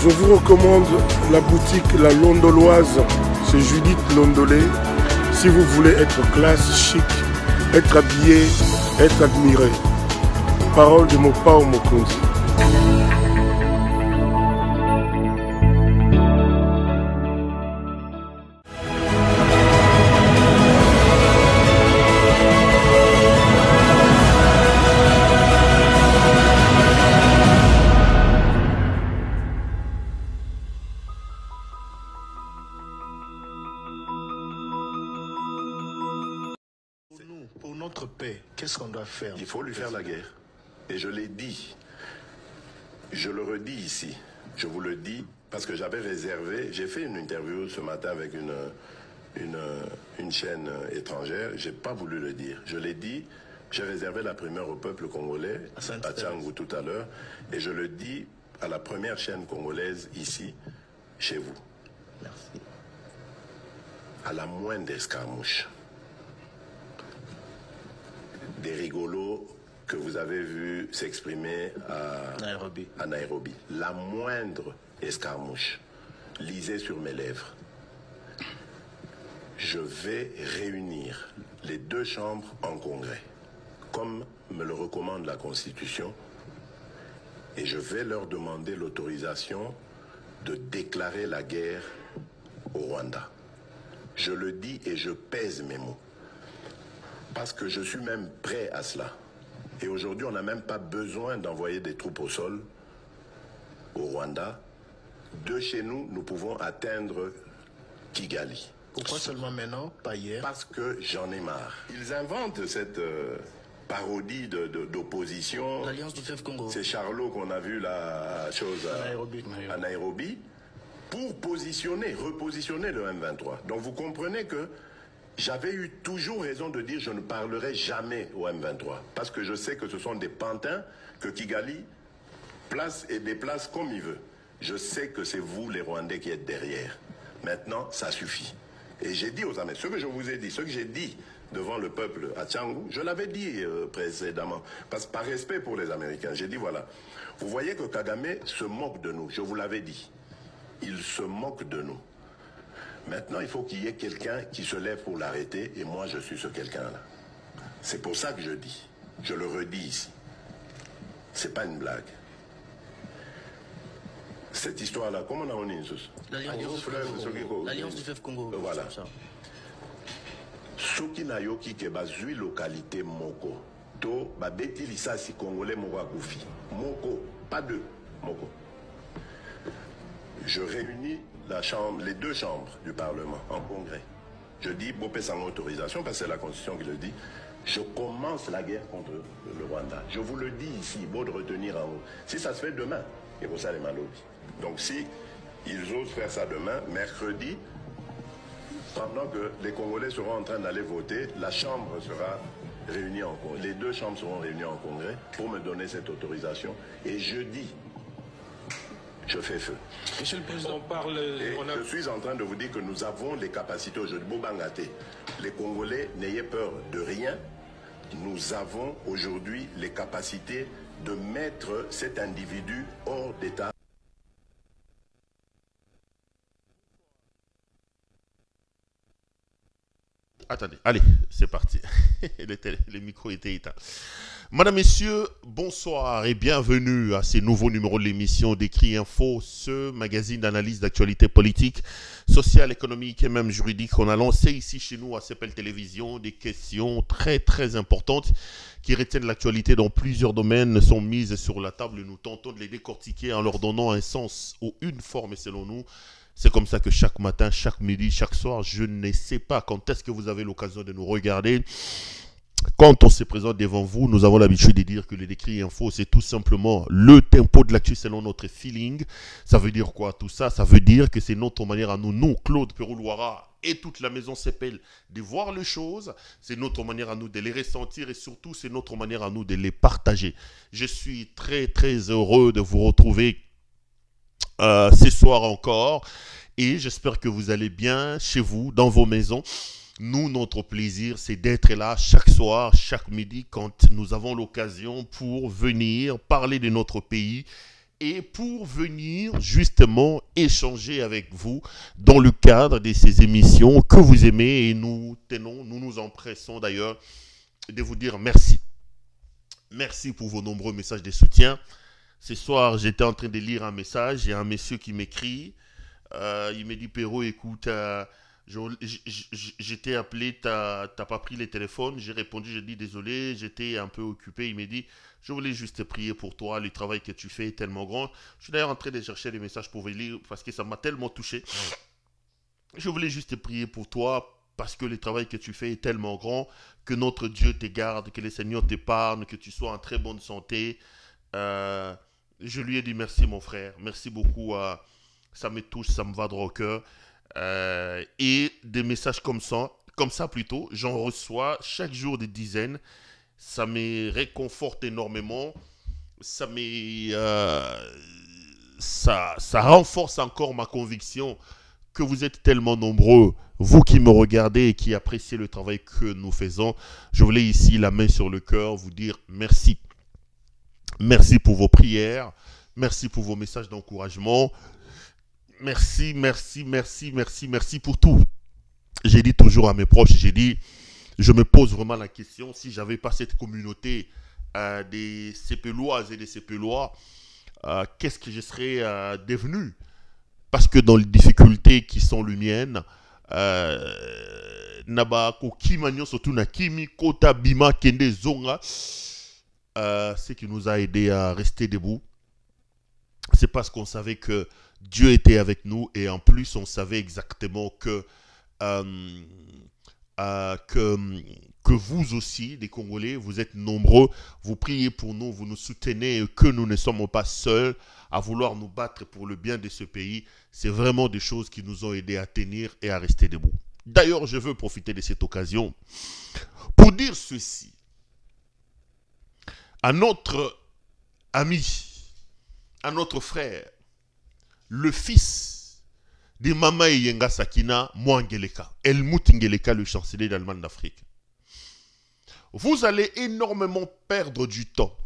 Je vous recommande la boutique La Londoloise, c'est Judith Londolé. Si vous voulez être classe, chic, être habillé, être admiré. Parole de Mopao Mokonzi. Pour notre paix, qu'est-ce qu'on doit faire? Il faut lui faire la guerre. Et je l'ai dit. Je le redis ici. Je vous le dis parce que j'avais réservé. J'ai fait une interview ce matin avec une chaîne étrangère. J'ai pas voulu le dire. Je l'ai dit. J'ai réservé la primeur au peuple congolais à Tchangou tout à l'heure. Et je le dis à la première chaîne congolaise ici, chez vous. Merci. À la moindre escarmouche. Des rigolos que vous avez vus s'exprimer à Nairobi. La moindre escarmouche, lisez sur mes lèvres. Je vais réunir les deux chambres en congrès, comme me le recommande la Constitution, et je vais leur demander l'autorisation de déclarer la guerre au Rwanda. Je le dis et je pèse mes mots. Parce que je suis même prêt à cela. Et aujourd'hui, on n'a même pas besoin d'envoyer des troupes au sol au Rwanda. De chez nous, nous pouvons atteindre Kigali. Pourquoi seulement maintenant, pas hier? Parce que j'en ai marre. Ils inventent cette parodie d'opposition. L'Alliance du fleuve Congo. C'est Charlot qu'on a vu la chose à Nairobi pour repositionner le M23. Donc vous comprenez que j'avais eu toujours raison de dire je ne parlerai jamais au M23. Parce que je sais que ce sont des pantins que Kigali place et déplace comme il veut. Je sais que c'est vous, les Rwandais, qui êtes derrière. Maintenant, ça suffit. Et j'ai dit aux Américains, ce que je vous ai dit, ce que j'ai dit devant le peuple à Tchangou, je l'avais dit précédemment. Parce que par respect pour les Américains, j'ai dit voilà, vous voyez que Kagame se moque de nous, je vous l'avais dit. Il se moque de nous. Maintenant, il faut qu'il y ait quelqu'un qui se lève pour l'arrêter, et moi, je suis ce quelqu'un-là. C'est pour ça que je dis, je le redis ici. C'est pas une blague. Cette histoire-là, comment on a dit l'Alliance du fleuve Congo. Voilà. Soki na yoki ke bazui localité moko, to babeti lisasi congolais moko akufi. Moko, pas deux, moko. Je réunis les deux chambres du Parlement en congrès. Je dis, Bopé sans autorisation, parce que c'est la Constitution qui le dit, je commence la guerre contre le Rwanda. Je vous le dis ici, beau de retenir en haut. Si ça se fait demain, et vous ça les malobis. Donc si ils osent faire ça demain, mercredi, pendant que les Congolais seront en train d'aller voter, la Chambre sera réunie en congrès. Les deux chambres seront réunies en congrès pour me donner cette autorisation. Et jeudi, je fais feu. Monsieur le Président, je suis en train de vous dire que nous avons les capacités aujourd'hui. Bobangate, les Congolais, n'ayez peur de rien. Nous avons aujourd'hui les capacités de mettre cet individu hors d'état. Attendez, allez, c'est parti. Le micro était éteint. Madame, Messieurs, bonsoir et bienvenue à ce nouveau numéro de l'émission d'Écrit Info, ce magazine d'analyse d'actualité politique, sociale, économique et même juridique. On a lancé ici chez nous à CPL Télévision des questions très importantes qui retiennent l'actualité dans plusieurs domaines, sont mises sur la table. Nous tentons de les décortiquer en leur donnant un sens ou une forme selon nous. C'est comme ça que chaque matin, chaque midi, chaque soir, je ne sais pas quand est-ce que vous avez l'occasion de nous regarder. Quand on se présente devant vous, nous avons l'habitude de dire que le Décrit Info, c'est tout simplement le tempo de l'actu selon notre feeling. Ça veut dire quoi tout ça? Ça veut dire que c'est notre manière à nous, Claude Peroulouara et toute la maison CPL, de voir les choses. C'est notre manière à nous de les ressentir et surtout, c'est notre manière à nous de les partager. Je suis très heureux de vous retrouver ce soir encore et j'espère que vous allez bien chez vous, dans vos maisons. Nous, notre plaisir, c'est d'être là chaque soir, chaque midi, quand nous avons l'occasion pour venir parler de notre pays et pour venir justement échanger avec vous dans le cadre de ces émissions que vous aimez et nous nous empressons d'ailleurs de vous dire merci. Merci pour vos nombreux messages de soutien. Ce soir, j'étais en train de lire un message, il y a un monsieur qui m'écrit, il me dit « Perrault, écoute, j'étais appelé, t'as pas pris les téléphones ?» J'ai répondu, j'ai dit « Désolé, j'étais un peu occupé. » Il m'a dit « Je voulais juste prier pour toi, le travail que tu fais est tellement grand. » Je suis d'ailleurs en train de chercher les messages pour vous lire parce que ça m'a tellement touché. Je voulais juste prier pour toi parce que le travail que tu fais est tellement grand, que notre Dieu te garde, que le Seigneur t'épargne, que tu sois en très bonne santé. Je lui ai dit merci mon frère, merci beaucoup, ça me touche, ça me va droit au cœur. Et des messages comme ça plutôt, j'en reçois chaque jour des dizaines. Ça me réconforte énormément, ça renforce encore ma conviction que vous êtes tellement nombreux, vous qui me regardez et qui appréciez le travail que nous faisons. Je voulais ici, la main sur le cœur, vous dire merci. Merci pour vos prières, merci pour vos messages d'encouragement. Merci, merci, merci, merci, merci pour tout. J'ai dit toujours à mes proches, je me pose vraiment la question, si je n'avais pas cette communauté des Sépéloises et des Sépélois, qu'est-ce que je serais devenu? Parce que dans les difficultés qui sont les miennes, ce qui nous a aidé à rester debout, c'est parce qu'on savait que Dieu était avec nous et en plus on savait exactement que vous aussi, les Congolais, vous êtes nombreux, vous priez pour nous, vous nous soutenez et que nous ne sommes pas seuls à vouloir nous battre pour le bien de ce pays. C'est vraiment des choses qui nous ont aidés à tenir et à rester debout. D'ailleurs, je veux profiter de cette occasion pour dire ceci à notre ami, à notre frère, le fils de Mama Yenga Sakina, Mwangeleka, Helmut Ngeleka, le chancelier d'Allemagne d'Afrique. Vous allez énormément perdre du temps.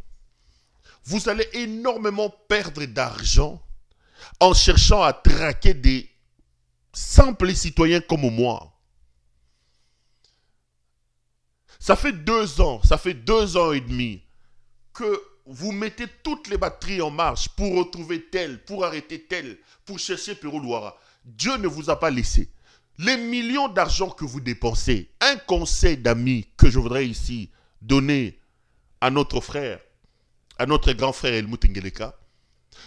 Vous allez énormément perdre d'argent en cherchant à traquer des simples citoyens comme moi. Ça fait 2 ans, ça fait 2 ans et demi que vous mettez toutes les batteries en marche pour retrouver tel, pour arrêter tel, pour chercher Perrault Louara. Dieu ne vous a pas laissé. Les millions d'argent que vous dépensez, un conseil d'amis que je voudrais ici donner à notre frère, à notre grand frère Helmut Ngeleka,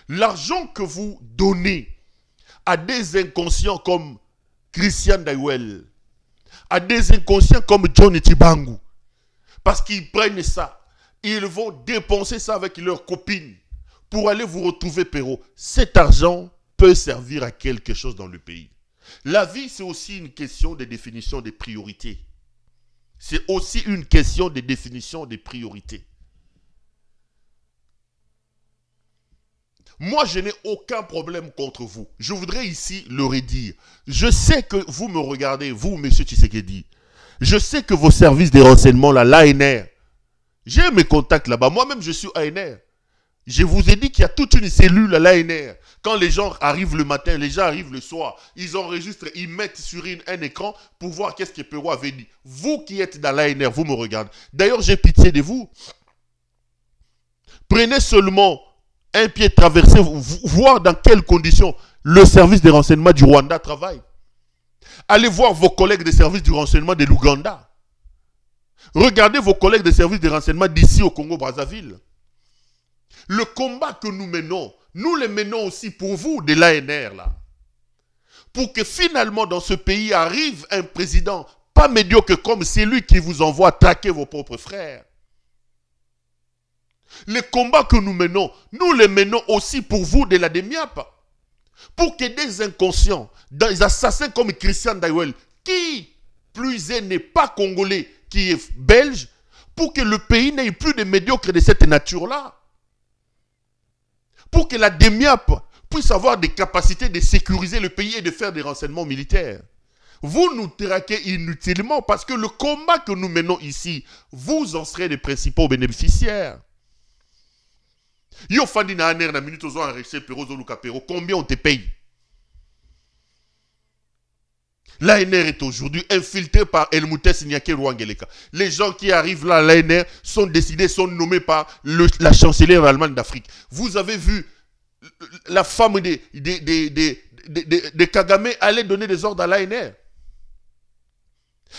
l'argent que vous donnez à des inconscients comme Christian Daiwel, à des inconscients comme John Tibangu, parce qu'ils prennent ça, ils vont dépenser ça avec leurs copines pour aller vous retrouver Perrault. Cet argent peut servir à quelque chose dans le pays. La vie, c'est aussi une question de définition des priorités. C'est aussi une question de définition des priorités. Moi, je n'ai aucun problème contre vous. Je voudrais ici le redire. Je sais que vous me regardez, vous, M. Tshisekedi. Je sais que vos services de renseignement, l'ANR, j'ai mes contacts là-bas. Moi-même, je suis ANR. Je vous ai dit qu'il y a toute une cellule à l'ANR. Quand les gens arrivent le matin, les gens arrivent le soir, ils enregistrent, ils mettent sur un écran pour voir qu'est-ce que Perrault avait dit. Vous qui êtes dans l'ANR, vous me regardez. D'ailleurs, j'ai pitié de vous. Prenez seulement un pied traversé, voir dans quelles conditions le service de renseignement du Rwanda travaille. Allez voir vos collègues des services du renseignement de l'Ouganda. Regardez vos collègues des services de renseignement d'ici au Congo-Brazzaville. Le combat que nous menons, nous le menons aussi pour vous de l'ANR là. Pour que finalement dans ce pays arrive un président pas médiocre comme celui qui vous envoie traquer vos propres frères. Le combat que nous le menons aussi pour vous de la DEMIAP. Pour que des inconscients, des assassins comme Christian Daiwel, qui plus n'est pas congolais, qui est belge, pour que le pays n'ait plus de médiocres de cette nature-là. Pour que la DEMIAP puisse avoir des capacités de sécuriser le pays et de faire des renseignements militaires. Vous nous traquez inutilement parce que le combat que nous menons ici, vous en serez les principaux bénéficiaires. Yo fandi na aner na minute ozo enregistré Perro Zoluka Perro, combien on te paye? L'ANR est aujourd'hui infiltré par Helmut Signake Rwangeleka. Les gens qui arrivent là à l'ANR sont décidés, sont nommés par la chancelière allemande d'Afrique. Vous avez vu la femme de Kagame aller donner des ordres à l'ANR?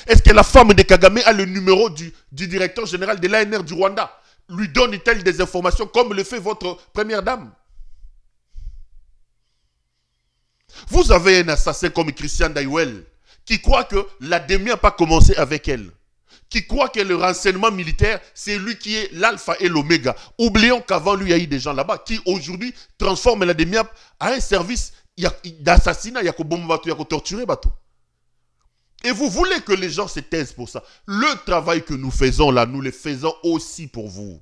Est-ce que la femme de Kagame a le numéro du directeur général de l'ANR du Rwanda? Lui donne-t-elle des informations comme le fait votre première dame? Vous avez un assassin comme Christian Daiwel qui croit que la DEMI n'a pas commencé avec elle. Qui croit que le renseignement militaire, c'est lui qui est l'alpha et l'oméga. Oublions qu'avant lui, il y a eu des gens là-bas qui aujourd'hui transforment la DEMI à un service d'assassinat, il y a que torturer. Et vous voulez que les gens se taisent pour ça. Le travail que nous faisons là, nous le faisons aussi pour vous.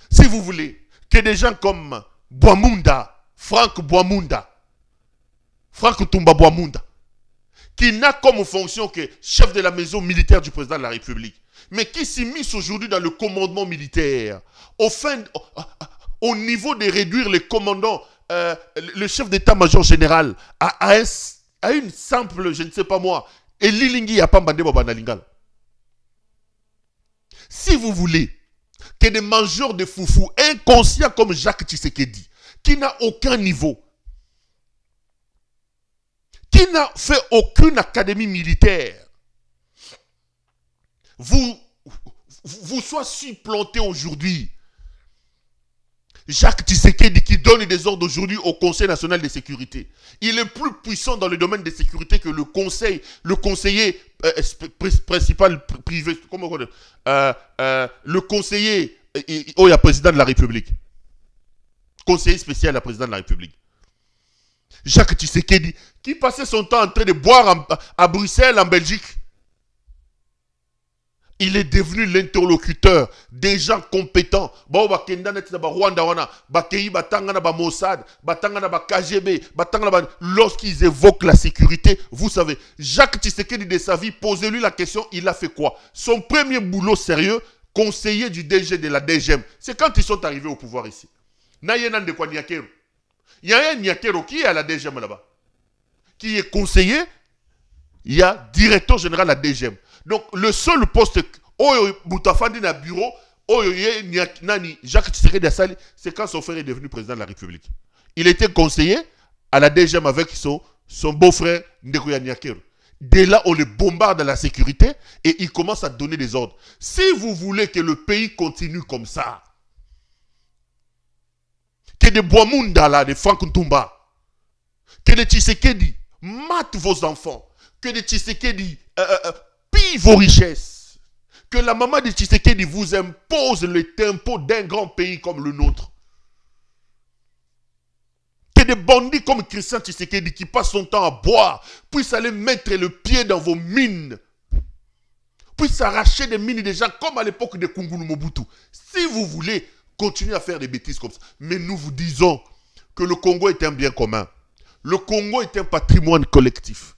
Si vous voulez que des gens comme Boamunda, Franck Toumba Boamunda, qui n'a comme fonction que chef de la maison militaire du président de la République, mais qui s'immisce aujourd'hui dans le commandement militaire, au niveau de réduire les commandants, le chef d'état-major général, à une simple, je ne sais pas moi, et Lilingi a pas bandé Babanalingal. Si vous voulez que des mangeurs de foufou inconscients comme Jacques Tshisekedi, qui n'a aucun niveau, qui n'a fait aucune académie militaire, vous soyez supplanté aujourd'hui. Jacques Tshisekedi qui donne des ordres aujourd'hui au Conseil national de sécurité. Il est plus puissant dans le domaine de sécurité que le conseiller principal privé, comment on dit, le conseiller président de la République. Conseiller spécial à la président de la République. Jacques Tshisekedi qui passait son temps en train de boire à Bruxelles, en Belgique. Il est devenu l'interlocuteur des gens compétents. Lorsqu'ils évoquent la sécurité, vous savez, Jacques Tshisekedi de sa vie, posez-lui la question, il a fait quoi? Son premier boulot sérieux, conseiller du DG de la DGM. C'est quand ils sont arrivés au pouvoir ici. Il y a un Nyakero qui est à la DGM là-bas, qui est conseiller, il y a directeur général à la DGM. Donc, le seul poste Boutafandi na bureau, Jacques Tshisekedi Assali, c'est quand son frère est devenu président de la République. Il était conseiller à la DGM avec son beau-frère Ndekuya Nyakero. Dès là, on le bombarde à la sécurité et il commence à donner des ordres. Si vous voulez que le pays continue comme ça, que des Boamunda là, des Franck Ntumba, que des Tshisekedi matent vos enfants, que des Tshisekedi pillent vos richesses, que la maman de Tshisekedi vous impose le tempo d'un grand pays comme le nôtre, que des bandits comme Christian Tshisekedi qui passent son temps à boire puissent aller mettre le pied dans vos mines, puissent arracher des mines des gens comme à l'époque de Kungulu Mobutu. Si vous voulez continuer à faire des bêtises comme ça, mais nous vous disons que le Congo est un bien commun. Le Congo est un patrimoine collectif.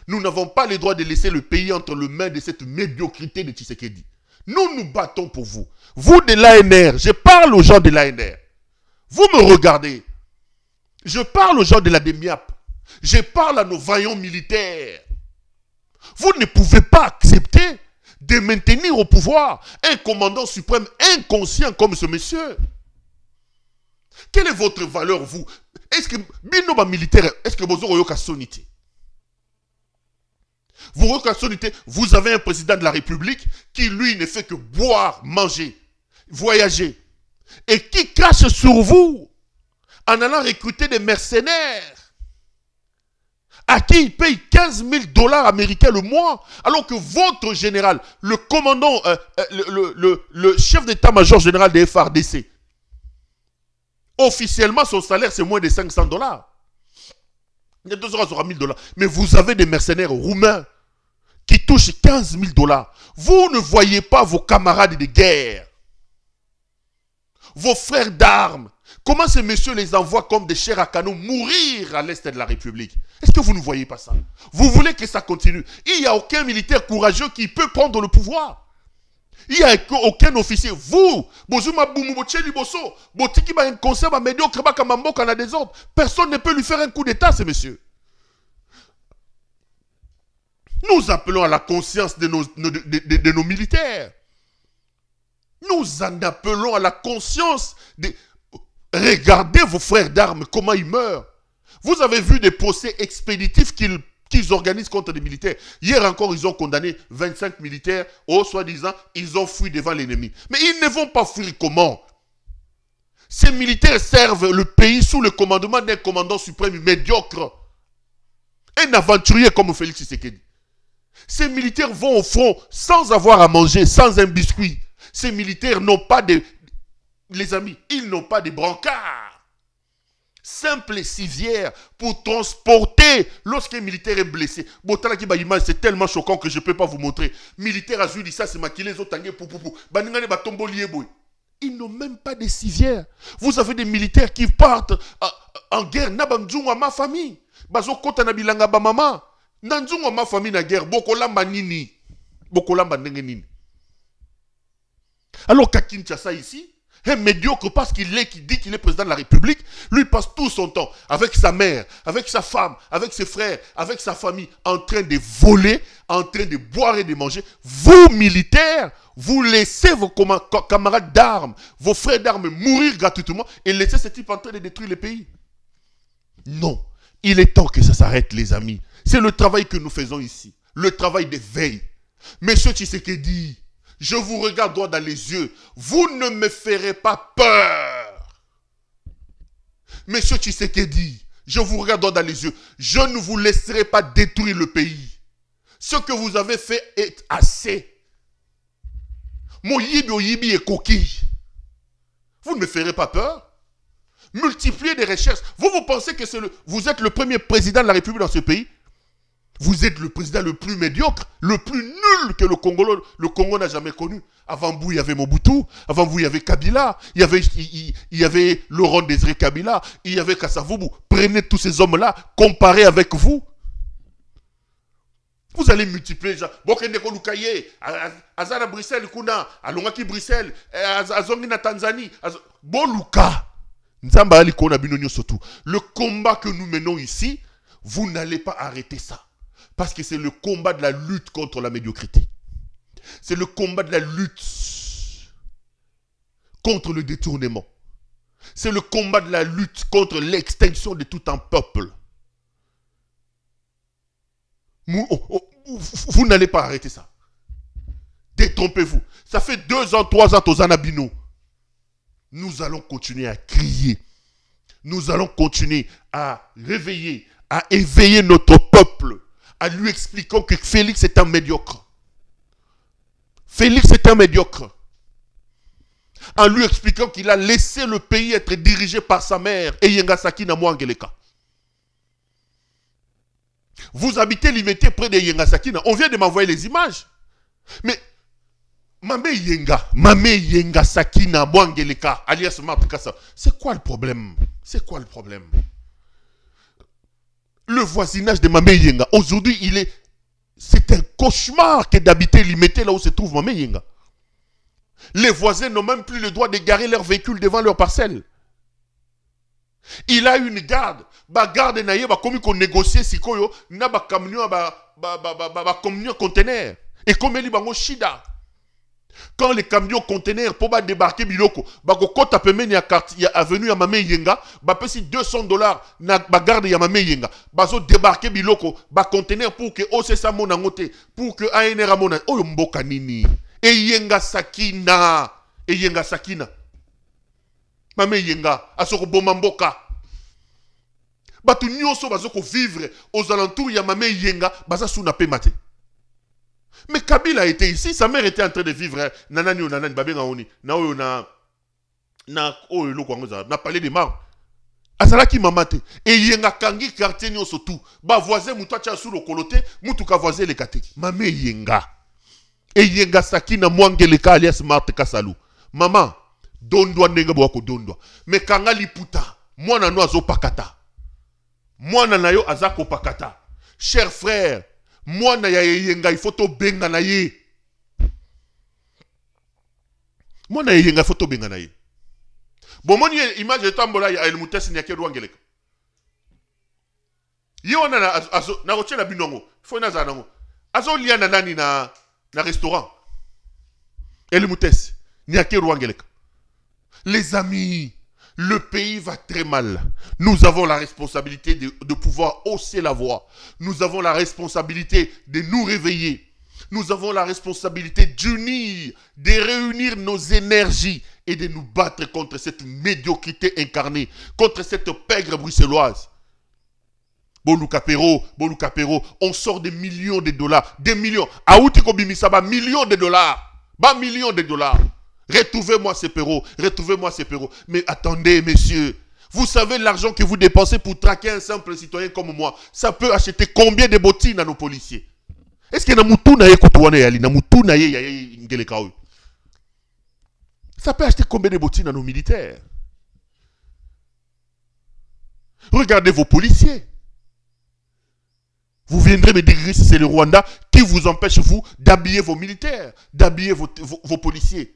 Nous n'avons pas le droit de laisser le pays entre les mains de cette médiocrité de Tshisekedi. Nous nous battons pour vous. Vous de l'ANR, je parle aux gens de l'ANR. Vous me regardez. Je parle aux gens de la DEMIAP. Je parle à nos vaillants militaires. Vous ne pouvez pas accepter de maintenir au pouvoir un commandant suprême inconscient comme ce monsieur. Quelle est votre valeur, vous? Est-ce que Binoba militaire, est-ce que vous avez sonité? Vous avez un président de la République qui, lui, ne fait que boire, manger, voyager, et qui crache sur vous en allant recruter des mercenaires à qui il paye 15 000 $ américains le mois, alors que votre général, le commandant, le chef d'état-major général des FARDC, officiellement, son salaire, c'est moins de 500 $. Il y a 2 euros, aura 1000 $. Mais vous avez des mercenaires roumains qui touchent 15 000 $. Vous ne voyez pas vos camarades de guerre, vos frères d'armes. Comment ces messieurs les envoient comme des chairs à canon mourir à l'est de la République? Est-ce que vous ne voyez pas ça? Vous voulez que ça continue? Il n'y a aucun militaire courageux qui peut prendre le pouvoir. Il n'y a aucun officier. Vous, personne ne peut lui faire un coup d'état, ces messieurs. Nous appelons à la conscience de nos militaires. Nous en appelons à la conscience de... Regardez vos frères d'armes, comment ils meurent. Vous avez vu des procès expéditifs qu'ils organisent contre les militaires. Hier encore, ils ont condamné 25 militaires. Soi-disant, ils ont fui devant l'ennemi. Mais ils ne vont pas fuir comment? Ces militaires servent le pays sous le commandement d'un commandant suprême médiocre. Un aventurier comme Félix Tshisekedi. Ces militaires vont au front sans avoir à manger, sans un biscuit. Ces militaires n'ont pas de... Les amis, ils n'ont pas de brancards. Simple civière pour transporter lorsqu'un militaire est blessé. C'est tellement choquant que je ne peux pas vous montrer. Militaire a joué ça, c'est maquillé, ils n'ont même pas de civières. Vous avez des militaires qui partent en guerre. Nabamdjou ma famille. Bazo kota na bilanga ba mama. Nanjou ma famille na guerre. Bokolamba nini. Bokolamba ndenge nini. Alors qu'à Kinshasa ici, un médiocre parce qu'il dit qu'il est président de la République, lui passe tout son temps avec sa mère, avec sa femme, avec ses frères, avec sa famille, en train de voler, en train de boire et de manger. Vous, militaires, vous laissez vos camarades d'armes, vos frères d'armes mourir gratuitement et laissez ce type en train de détruire le pays. Non, il est temps que ça s'arrête, les amis. C'est le travail que nous faisons ici, le travail de veille. Monsieur Tshisekedi, je vous regarde droit dans les yeux. Vous ne me ferez pas peur. Monsieur Tshisekedi, je vous regarde droit dans les yeux. Je ne vous laisserai pas détruire le pays. Ce que vous avez fait est assez. Mon yibi est coquille. Vous ne me ferez pas peur. Multipliez des recherches. Vous pensez que vous êtes le premier président de la République dans ce pays? Vous êtes le président le plus médiocre, le plus nul que le Congo n'a jamais connu. Avant vous, il y avait Mobutu. Avant vous, il y avait Kabila. Il y avait Laurent Désiré Kabila. Il y avait Kasavubu. Prenez tous ces hommes-là, comparez avec vous. Vous allez multiplier les gens. Bokendeko Lukaye, Azana Bruxelles, Kuna, Alongaki Bruxelles, Azongi na Tanzanie. Boluka. Nzamba Ali Kona Binonyo Sotou. Le combat que nous menons ici, vous n'allez pas arrêter ça. Parce que c'est le combat de la lutte contre la médiocrité. C'est le combat de la lutte contre le détournement. C'est le combat de la lutte contre l'extinction de tout un peuple. Vous n'allez pas arrêter ça. Détrompez-vous. Ça fait 2 ans, 3 ans, aux Anabino. Nous allons continuer à crier. Nous allons continuer à réveiller, à éveiller notre peuple. En lui expliquant que Félix est un médiocre. Félix est un médiocre. En lui expliquant qu'il a laissé le pays être dirigé par sa mère, Eyenga Sakina Mwangeleka. Vous habitez limité près de Eyenga Sakina. On vient de m'envoyer les images. Mais, Mamé Yenga Sakina Mwangeleka, alias Martikasa, c'est quoi le problème? C'est quoi le problème? Le voisinage de Mamé Yenga, aujourd'hui, c'est un cauchemar que d'habiter limité là où se trouve Mamé Yenga. Les voisins n'ont même plus le droit de garer leur véhicule devant leur parcelle. Il a une garde. Garde naye comme qu'on négocie si koyo na camion camion conteneur. Et comme il bango shida. Quand les camions conteneurs pour débarquer biloko, kota pemeni ya quartier avenue ya Mamé Yenga, pesi $200 na garde ya Mamé Yenga. Bazo débarquer biloko, conteneur pour que OCSA mona ngote, pour que ANR mona oyo mboka nini. Eyenga Sakina. Mamé Yenga asoko boma mboka. Batu nyonso bazoko vivre aux alentours ya Mamé Yenga, baza suna pe mate. Mais Kabila était ici, sa mère était en train de vivre. Nanani ou nanani, babé ngaoni. Na oyo na oyo na palais des marbre. Azalaki mamate. Et yenga kangi quartier nyonso tout. Ba voisin muta cha sous le coloté, mutu ka voisin le kate. Mamé yenga. Et yenga Sakina Mwangeleka alias Marthe Kasalou. Maman, dondwa nenga bwako dondwa. Mais kanga liputa, mwana no azo pakata. Mwana na yo azako pakata. Cher frère, moi na ya yenga il faut to benga na ye. Moi, na yenga photo benga na ye. Bon, mon image de tambola ya El Moutessi ni akeru angeleka. Yo na azo na roche la binongo. Fo na zanango. Azo lia na nani na restaurant. El Moutessi ni akeru angeleka. Les amis, le pays va très mal. Nous avons la responsabilité de pouvoir hausser la voix. Nous avons la responsabilité de nous réveiller. Nous avons la responsabilité d'unir, de réunir nos énergies et de nous battre contre cette médiocrité incarnée, contre cette pègre bruxelloise. Bolukapero, on sort des millions de dollars, des millions. Aouti Kobimisaba, millions de dollars. Millions de dollars. Retrouvez-moi ces péros, retrouvez-moi ces péros. Mais attendez, messieurs, vous savez l'argent que vous dépensez pour traquer un simple citoyen comme moi, ça peut acheter combien de bottines à nos policiers? Est-ce que ça peut acheter combien de bottines à nos militaires? Regardez vos policiers. Vous viendrez me dire que c'est le Rwanda qui vous empêche, vous, d'habiller vos militaires, d'habiller vos policiers.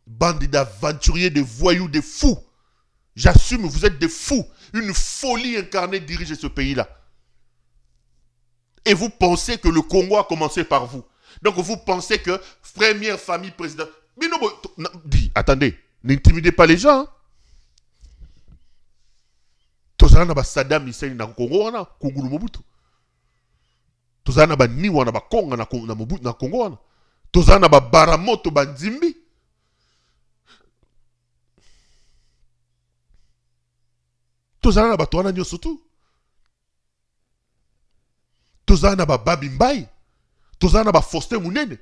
Bande d'aventuriers, de voyous, de fous. J'assume, vous êtes des fous. Une folie incarnée dirige ce pays-là. Et vous pensez que le Congo a commencé par vous. Donc vous pensez que première famille président... Attendez, n'intimidez pas les gens. Tozana na ba Saddam Hussein na Congo wana, Kungulu Mobutu. Tozana na ba Niwa na ba Konga na Mobutu na Congo wana. Tozana na ba Baramoto ba Nzimbi. Tozana na ba Toana nyo surtout. Tozana na ba Babi Mbaye. Tozana na ba Faustin Mounene.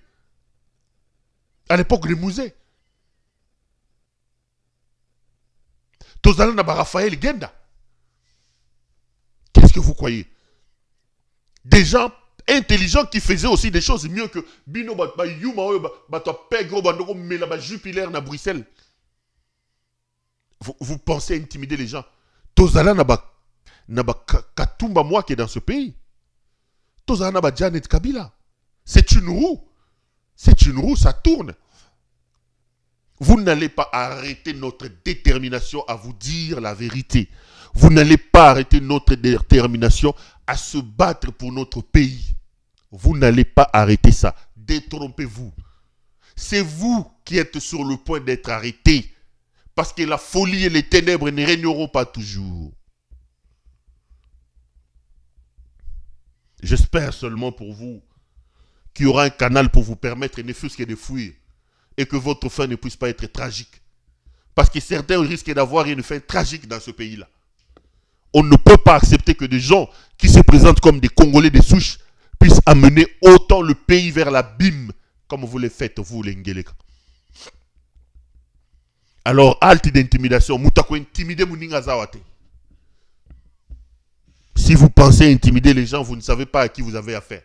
À l'époque des musées. Tozana na ba Raphaël Genda. Qu'est-ce que vous croyez? Des gens intelligents qui faisaient aussi des choses mieux que Bino ba Yuma ba to pegro ba ndoko mela ba Jupiler na Bruxelles. Vous pensez intimider les gens? Tozala na ba Katumba moi qui est dans ce pays. Tozala na ba Janet Kabila. C'est une roue. C'est une roue, ça tourne. Vous n'allez pas arrêter notre détermination à vous dire la vérité. Vous n'allez pas arrêter notre détermination à se battre pour notre pays. Vous n'allez pas arrêter ça. Détrompez-vous. C'est vous qui êtes sur le point d'être arrêtés. Parce que la folie et les ténèbres ne régneront pas toujours. J'espère seulement pour vous qu'il y aura un canal pour vous permettre, ne fût-ce que de fuir. Et que votre fin ne puisse pas être tragique. Parce que certains risquent d'avoir une fin tragique dans ce pays-là. On ne peut pas accepter que des gens qui se présentent comme des Congolais de souche puissent amener autant le pays vers l'abîme comme vous le faites, vous, les Ngeleka. Alors, halte d'intimidation. Si vous pensez intimider les gens, vous ne savez pas à qui vous avez affaire.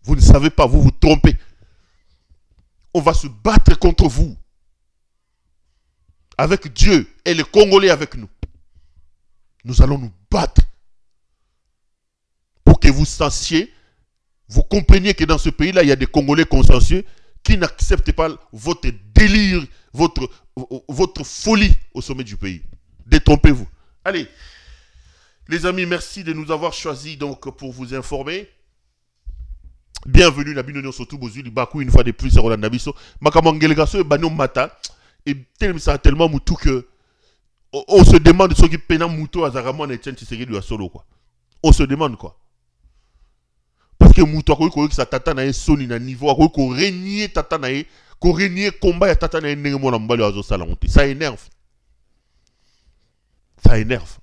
Vous ne savez pas, vous vous trompez. On va se battre contre vous. Avec Dieu et les Congolais avec nous. Nous allons nous battre. Pour que vous sachiez, vous compreniez que dans ce pays-là, il y a des Congolais consciencieux qui n'acceptent pas votre délire, votre folie au sommet du pays. Détrompez-vous. Allez, les amis, merci de nous avoir choisis donc pour vous informer. Bienvenue, Nabino Sotou Bozuli Bakou, une fois de plus, à Roland Nabiso. Makamangelgaso et Banon Mata. Et tellement moutou que on se demande ce qui peine moutou à Zaramon et Tien Tshisekedi du solo quoi. On se demande quoi. Parce que moutou a quoi que ça tata na soni na niveau a quoi qu'on régner tata na qu'on régner combat ya tata na n'engue mon ambali azo salamonti. Ça énerve. Ça énerve.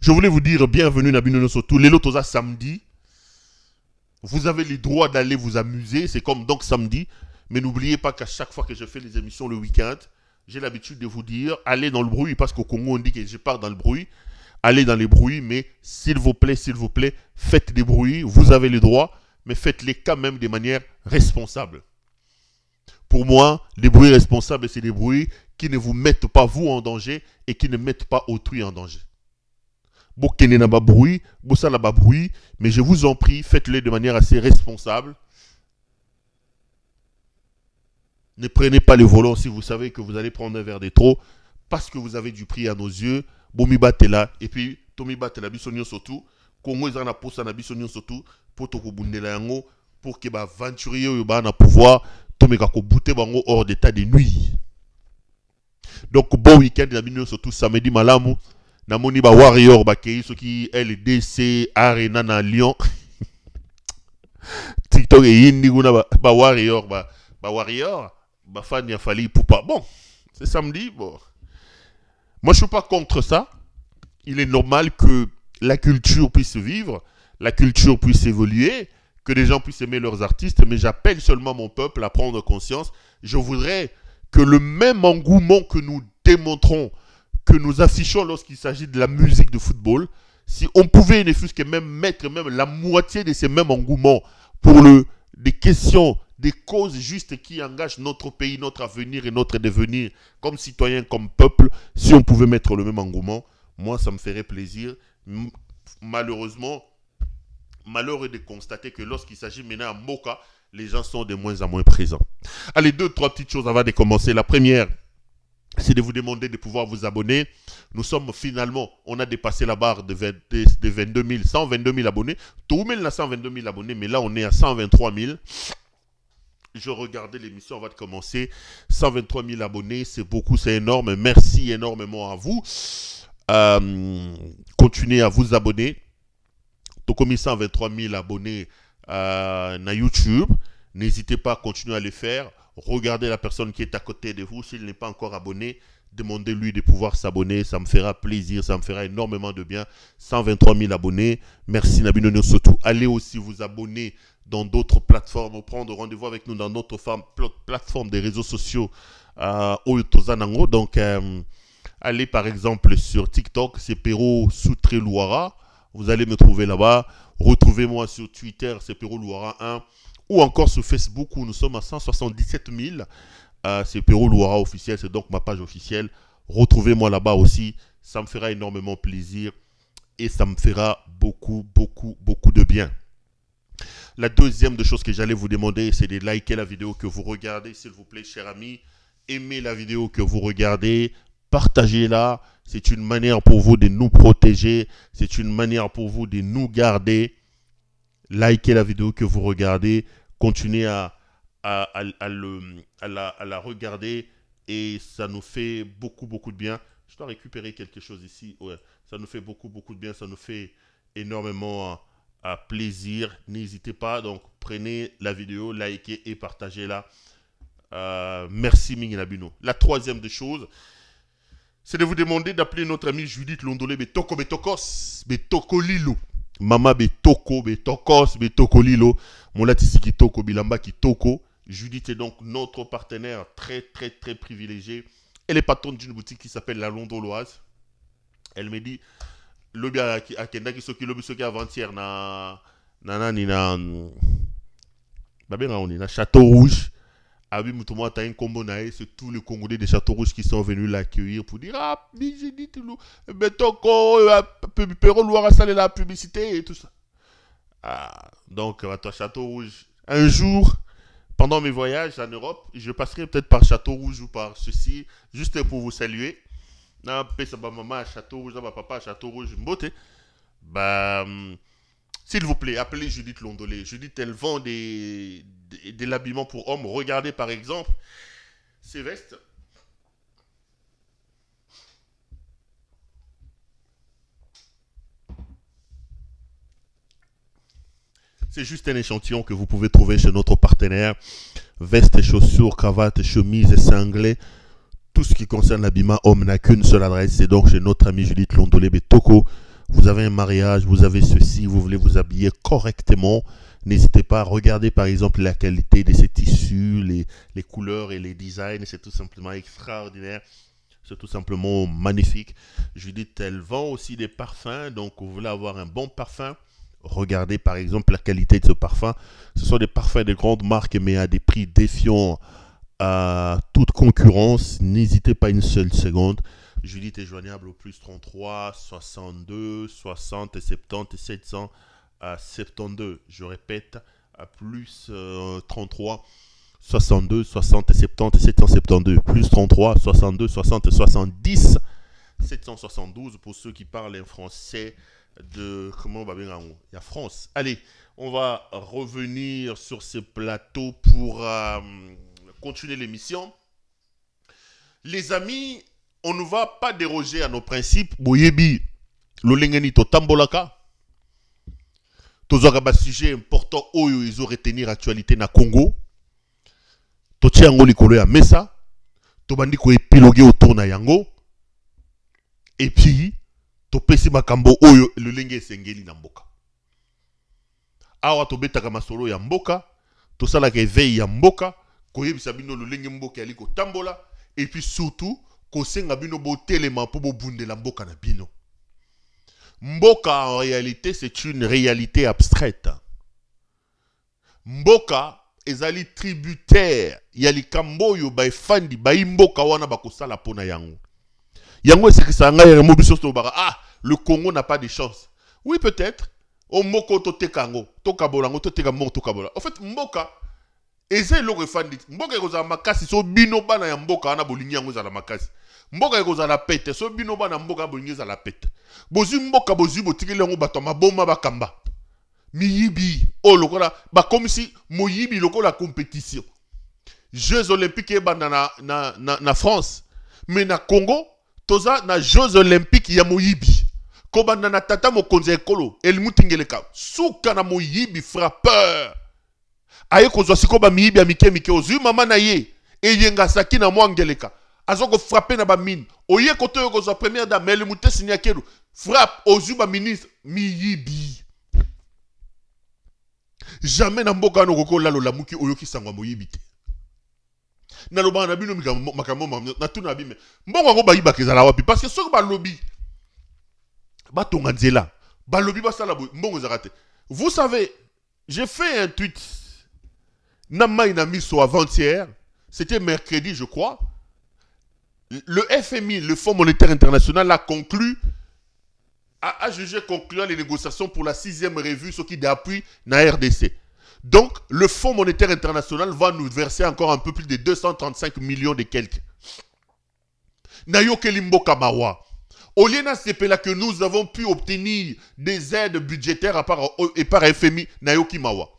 Je voulais vous dire bienvenue Nabino Sotou. Les lotos samedi. Vous avez le droit d'aller vous amuser. C'est comme donc samedi. Mais n'oubliez pas qu'à chaque fois que je fais les émissions le week-end, j'ai l'habitude de vous dire, allez dans le bruit, parce qu'au Congo on dit que je pars dans le bruit, allez dans les bruits, mais s'il vous plaît, faites des bruits, vous avez le droit, mais faites-les quand même de manière responsable. Pour moi, les bruits responsables, c'est des bruits qui ne vous mettent pas vous en danger et qui ne mettent pas autrui en danger. Bokene n'a pas bruit, Bossa n'a pas bruit, mais je vous en prie, faites-les de manière assez responsable. Ne prenez pas le volant si vous savez que vous allez prendre un verre de trop parce que vous avez du prix à nos yeux. Bomi batela et puis Tomi batela bisonio surtout. Congo ils en a pour ça na bisonio surtout pour to bundela yango pour que ba aventurier yo ba na pouvoir Tomi ka ko bouter bango hors d'état de nuit. Donc bon week-end na bisonio surtout samedi malamu na moni ba warrior ba kei soki LDC Arena na Lyon. TikTok et yindi guna ba warrior ba warrior ba fan ya fali poupa. Bon, c'est samedi, bon. Moi je suis pas contre ça. Il est normal que la culture puisse vivre, la culture puisse évoluer, que les gens puissent aimer leurs artistes, mais j'appelle seulement mon peuple à prendre conscience. Je voudrais que le même engouement que nous démontrons, que nous affichons lorsqu'il s'agit de la musique de football, si on pouvait ne fût-ce que même mettre même la moitié de ces mêmes engouements pour des questions, des causes justes qui engagent notre pays, notre avenir et notre devenir comme citoyens, comme peuple, si on pouvait mettre le même engouement, moi ça me ferait plaisir. Malheureusement, malheureux de constater que lorsqu'il s'agit maintenant à Moka, les gens sont de moins en moins présents. Allez, 2-3 petites choses avant de commencer. La première, c'est de vous demander de pouvoir vous abonner. Nous sommes finalement, on a dépassé la barre de 22 000, 122 000 abonnés. Tout le monde a 122 000 abonnés, mais là on est à 123 000. Je regardais l'émission avant de commencer. 123 000 abonnés, c'est beaucoup, c'est énorme. Merci énormément à vous. Continuez à vous abonner. Tout comme 123 000 abonnés na YouTube. N'hésitez pas à continuer à le faire. Regardez la personne qui est à côté de vous. S'il n'est pas encore abonné, demandez-lui de pouvoir s'abonner. Ça me fera plaisir, ça me fera énormément de bien. 123 000 abonnés. Merci Nabino surtout. Allez aussi vous abonner dans d'autres plateformes. Prendre rendez-vous avec nous dans notre plateforme des réseaux sociaux. Donc, allez par exemple sur TikTok, c'est Pero Soutré Louara. Vous allez me trouver là-bas. Retrouvez-moi sur Twitter, c'est Pero Louara 1. Ou encore sur Facebook où nous sommes à 177 000. C'est Pero Louara officiel, c'est donc ma page officielle. Retrouvez-moi là-bas aussi. Ça me fera énormément plaisir. Et ça me fera beaucoup de bien. La deuxième des choses que j'allais vous demander, c'est de liker la vidéo que vous regardez, s'il vous plaît, chers amis. Aimez la vidéo que vous regardez. Partagez-la. C'est une manière pour vous de nous protéger. C'est une manière pour vous de nous garder. Likez la vidéo que vous regardez. Continuez à la regarder. Et ça nous fait beaucoup de bien. Je dois récupérer quelque chose ici. Ouais, ça nous fait beaucoup de bien. Ça nous fait énormément plaisir. N'hésitez pas. Donc, prenez la vidéo, likez et partagez-la. Merci Minginabino. La troisième des choses, c'est de vous demander d'appeler notre amie Judith Londolé Betokos Betokolilo. Mama Betoko Betokos Betokolilo. Molatisi Kitoko Bilamba Kitoko. Judith est donc notre partenaire très privilégié. Elle est patronne d'une boutique qui s'appelle La Londoloise. Elle me dit lobi akenda ki soki avant-hier na Château Rouge. Abi Moutouma ta un combo nae, c'est tous les Congolais de Château Rouge qui sont venus l'accueillir pour dire ah j'ai dit tout Betoko Pero Louara salé la publicité et tout ça. Donc à toi Château Rouge. Un jour pendant mes voyages en Europe, je passerai peut-être par Château Rouge ou par ceci juste pour vous saluer. Na pesa ba maman Château Rouge, ba papa Château Rouge mbote. S'il vous plaît, appelez Judith Londolé. Judith, elle vend de l'habillement pour hommes. Regardez par exemple ces vestes. C'est juste un échantillon que vous pouvez trouver chez notre partenaire. Vestes, chaussures, cravates, chemises, cinglés. Tout ce qui concerne l'habillement homme n'a qu'une seule adresse. C'est donc chez notre ami Judith Londolé Betoko. Vous avez un mariage, vous avez ceci, vous voulez vous habiller correctement. N'hésitez pas à regarder par exemple la qualité de ces tissus, les couleurs et les designs. C'est tout simplement extraordinaire. C'est tout simplement magnifique. Judith, elle vend aussi des parfums. Donc, vous voulez avoir un bon parfum. Regardez par exemple la qualité de ce parfum. Ce sont des parfums de grandes marques mais à des prix défiant à toute concurrence. N'hésitez pas une seule seconde. Judith est joignable au plus 33 62 60 70 772. Je répète, à plus 33 62 60 70 772 plus 33 62 60 70 772 pour ceux qui parlent un français de comment on va bien il y a France. Allez, on va revenir sur ce plateau pour continuer l'émission. Les amis, on ne va pas déroger à nos principes. Boyebi, l'olengeni to tambolaka. Tozaka ba sujet important oyo ils ont retenir actualité na Congo. To tiango likolo ya mesa. To bandi ko épiloguer autour na yango. Et puis to pesi makambo oyo lolenge esengeli na mboka. Awa to betaka masolo ya mboka, to salaka éveil ya mboka, ko yebisa bino lolenge mboka yali ko tambola. Et puis surtout, ko senga bino bo telema po bo bundela mboka na bino. Mboka en réalité c'est une réalité abstraite. Mboka ezali tributaire yali kamboyo ba efandi ba mboka wana bakosala pona yango. Yango esekisa nga ya mobiso to bara le Congo n'a pas de chance. Oui peut-être o moko to tekango to kabolango to teka moko to kabola. En fait mboka eze lo refandi mboka ekozala makasi so bino bana ya mboka ana bolingi yango ezala makasi. Mboka ekozala pete so bino bana mboka bolingi ezala pete. Bozu mboka bozu botikeli yango bato maboma bakamba. Miyibi o lokola ba comme si moyibi lokola compétition. Jeux olympiques bana na France mais na Congo toza na Jeux olympiques ya moyibi. Kobanda na tata mokonzi ekolo elmutingeleka suka na moyibi frappeur. Aye kozwa sikoba miyibi ya mike ozu mama na ye eyenga saki na mwangeleka azoko frapper na ba mine oye koto yo kozwa première dame elmutesi nyakeru frappe ozu ba ministre miyibi. Jamais na mboka no kokola lo lamuki oyo kisangwa moyibi te. Na loba na bino makambo na tuna bime mbongo ngo bayiba kezala wapi parce que soko ba lobby batonga nzela ba lobby basala mbongo zakate. Vous savez, j'ai fait un tweet Namai Namiso avant-hier, c'était mercredi je crois. Le FMI, le Fonds monétaire international, a conclu, a jugé concluant les négociations pour la 6e revue, ce qui d'appui na RDC. Donc, le Fonds monétaire international va nous verser encore un peu plus de 235 millions de quelques. Nayo Kelimbo Kamawa. Au lieu de que nous avons pu obtenir des aides budgétaires par FMI, Nayo Kimawa.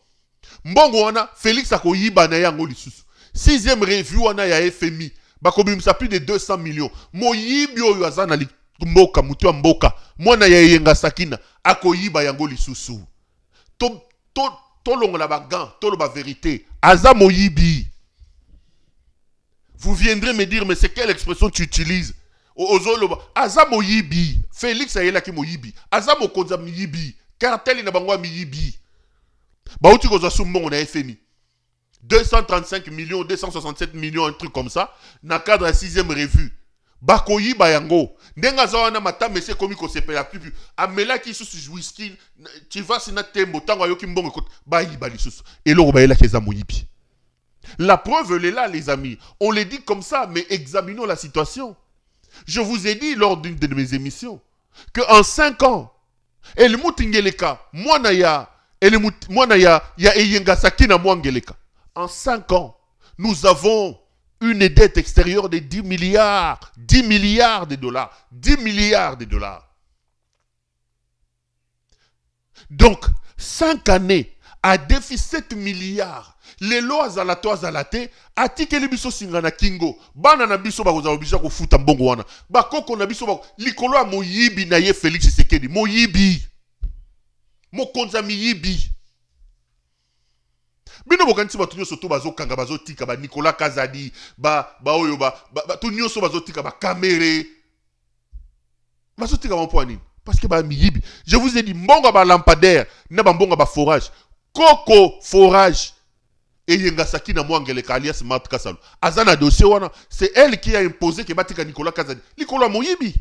Mbongo wana Félix Akoyiba na yango lisusu 6e revue wana ya FMI bakobimisa plus de 200 millions moyibi oyo azana mboka mutu ya mboka mwana ya yenga sakina akoyiba yango lisusu to longola ba gant to lo ba vérité aza moyibi. Vous viendrez me dire mais c'est quelle expression tu utilises ozoloba aza moyibi Félix ayela ki moyibi aza mokonza miyibi cartel na bangwa miyibi. Baouti koza sumbongo na FMI 235 millions 267 millions un truc comme ça na cadre à 6e revue bakoyi bayango ndenga zawana matame se komi ko sepela plus amela ki sous whisky tu vas sina tembo tango yoki mbongo ko bayi bali sous et lo bayela keza moyibi. La preuve elle est là les amis, on les dit comme ça mais examinons la situation. Je vous ai dit lors d'une de mes émissions que en 5 ans el mutingeleka mwana ya en 5 ans, nous avons une dette extérieure de 10 milliards de dollars. 10 milliards de dollars. Donc, 5 années à défi 7 milliards. Les lois à la toise à la thé, à tikeli biso singana kingo, bana na biso bakoza obija ko futa mbongo wana. Bakoko na biso bako likolo a moyibi na ye Félix Tshisekedi, moyibi. Mokonza miyibi. Bino bokanisi ba tunyo soto bazo kanga bazo tika ba Nicolas Kazadi ba oyo ba tunyo so bazo tika ba kamere. Bazo tika mon point parce que ba miyibi. Je vous ai dit mbonga ba lampadaire na ba mbonga ba forage. Koko forage et yenga saki na mwangeleka alias Marthe Kasalo. Azana dossier wana, c'est elle qui a imposé que batika Nicolas Kazadi. Nicolas moyibi.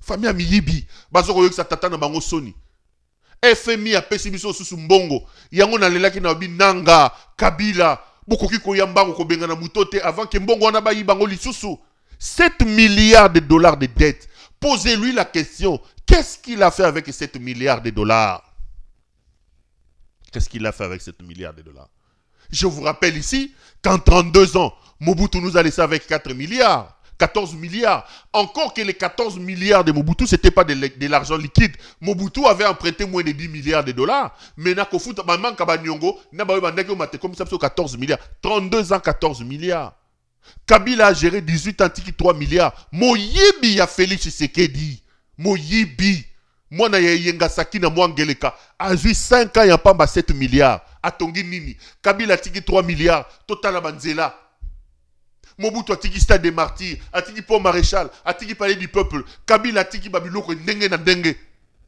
Famille miyibi. Bazo koyo sa tata na bango soni. FMI a pessimisé sous mbongo yango na lelaki na bi nanga Kabila bokoki ko yambango ko benga na mutote avant que mbongo wana ba yibango lisusu 7 milliards de dollars de dettes. Posez-lui la question, qu'est-ce qu'il a fait avec 7 milliards de dollars? Qu'est-ce qu'il a fait avec 7 milliards de dollars? Je vous rappelle ici qu'en 32 ans, Mobutu nous a laissé avec 4 milliards. 14 milliards. Encore que les 14 milliards de Mobutu, ce n'était pas de l'argent liquide. Mobutu avait emprunté moins de 10 milliards de dollars. Mais maman Kabanyongo, comme ça, 14 milliards. 32 ans, 14 milliards. Kabila a géré 18 ans, 3 milliards. Moyibi a Félix Tshisekedi. Moyibi. Moi, na Yengasaki na Mwangeleka. A joué 5 ans, il n'y a pas 7 milliards. A Tongi Nini. Kabila a tiki 3 milliards. Total Abanzela. Mobutu atiki Stade des Martyrs, atiki Pont Maréchal, atiki Palais du Peuple, Kabila atiki Babiloko ndenge na ndenge.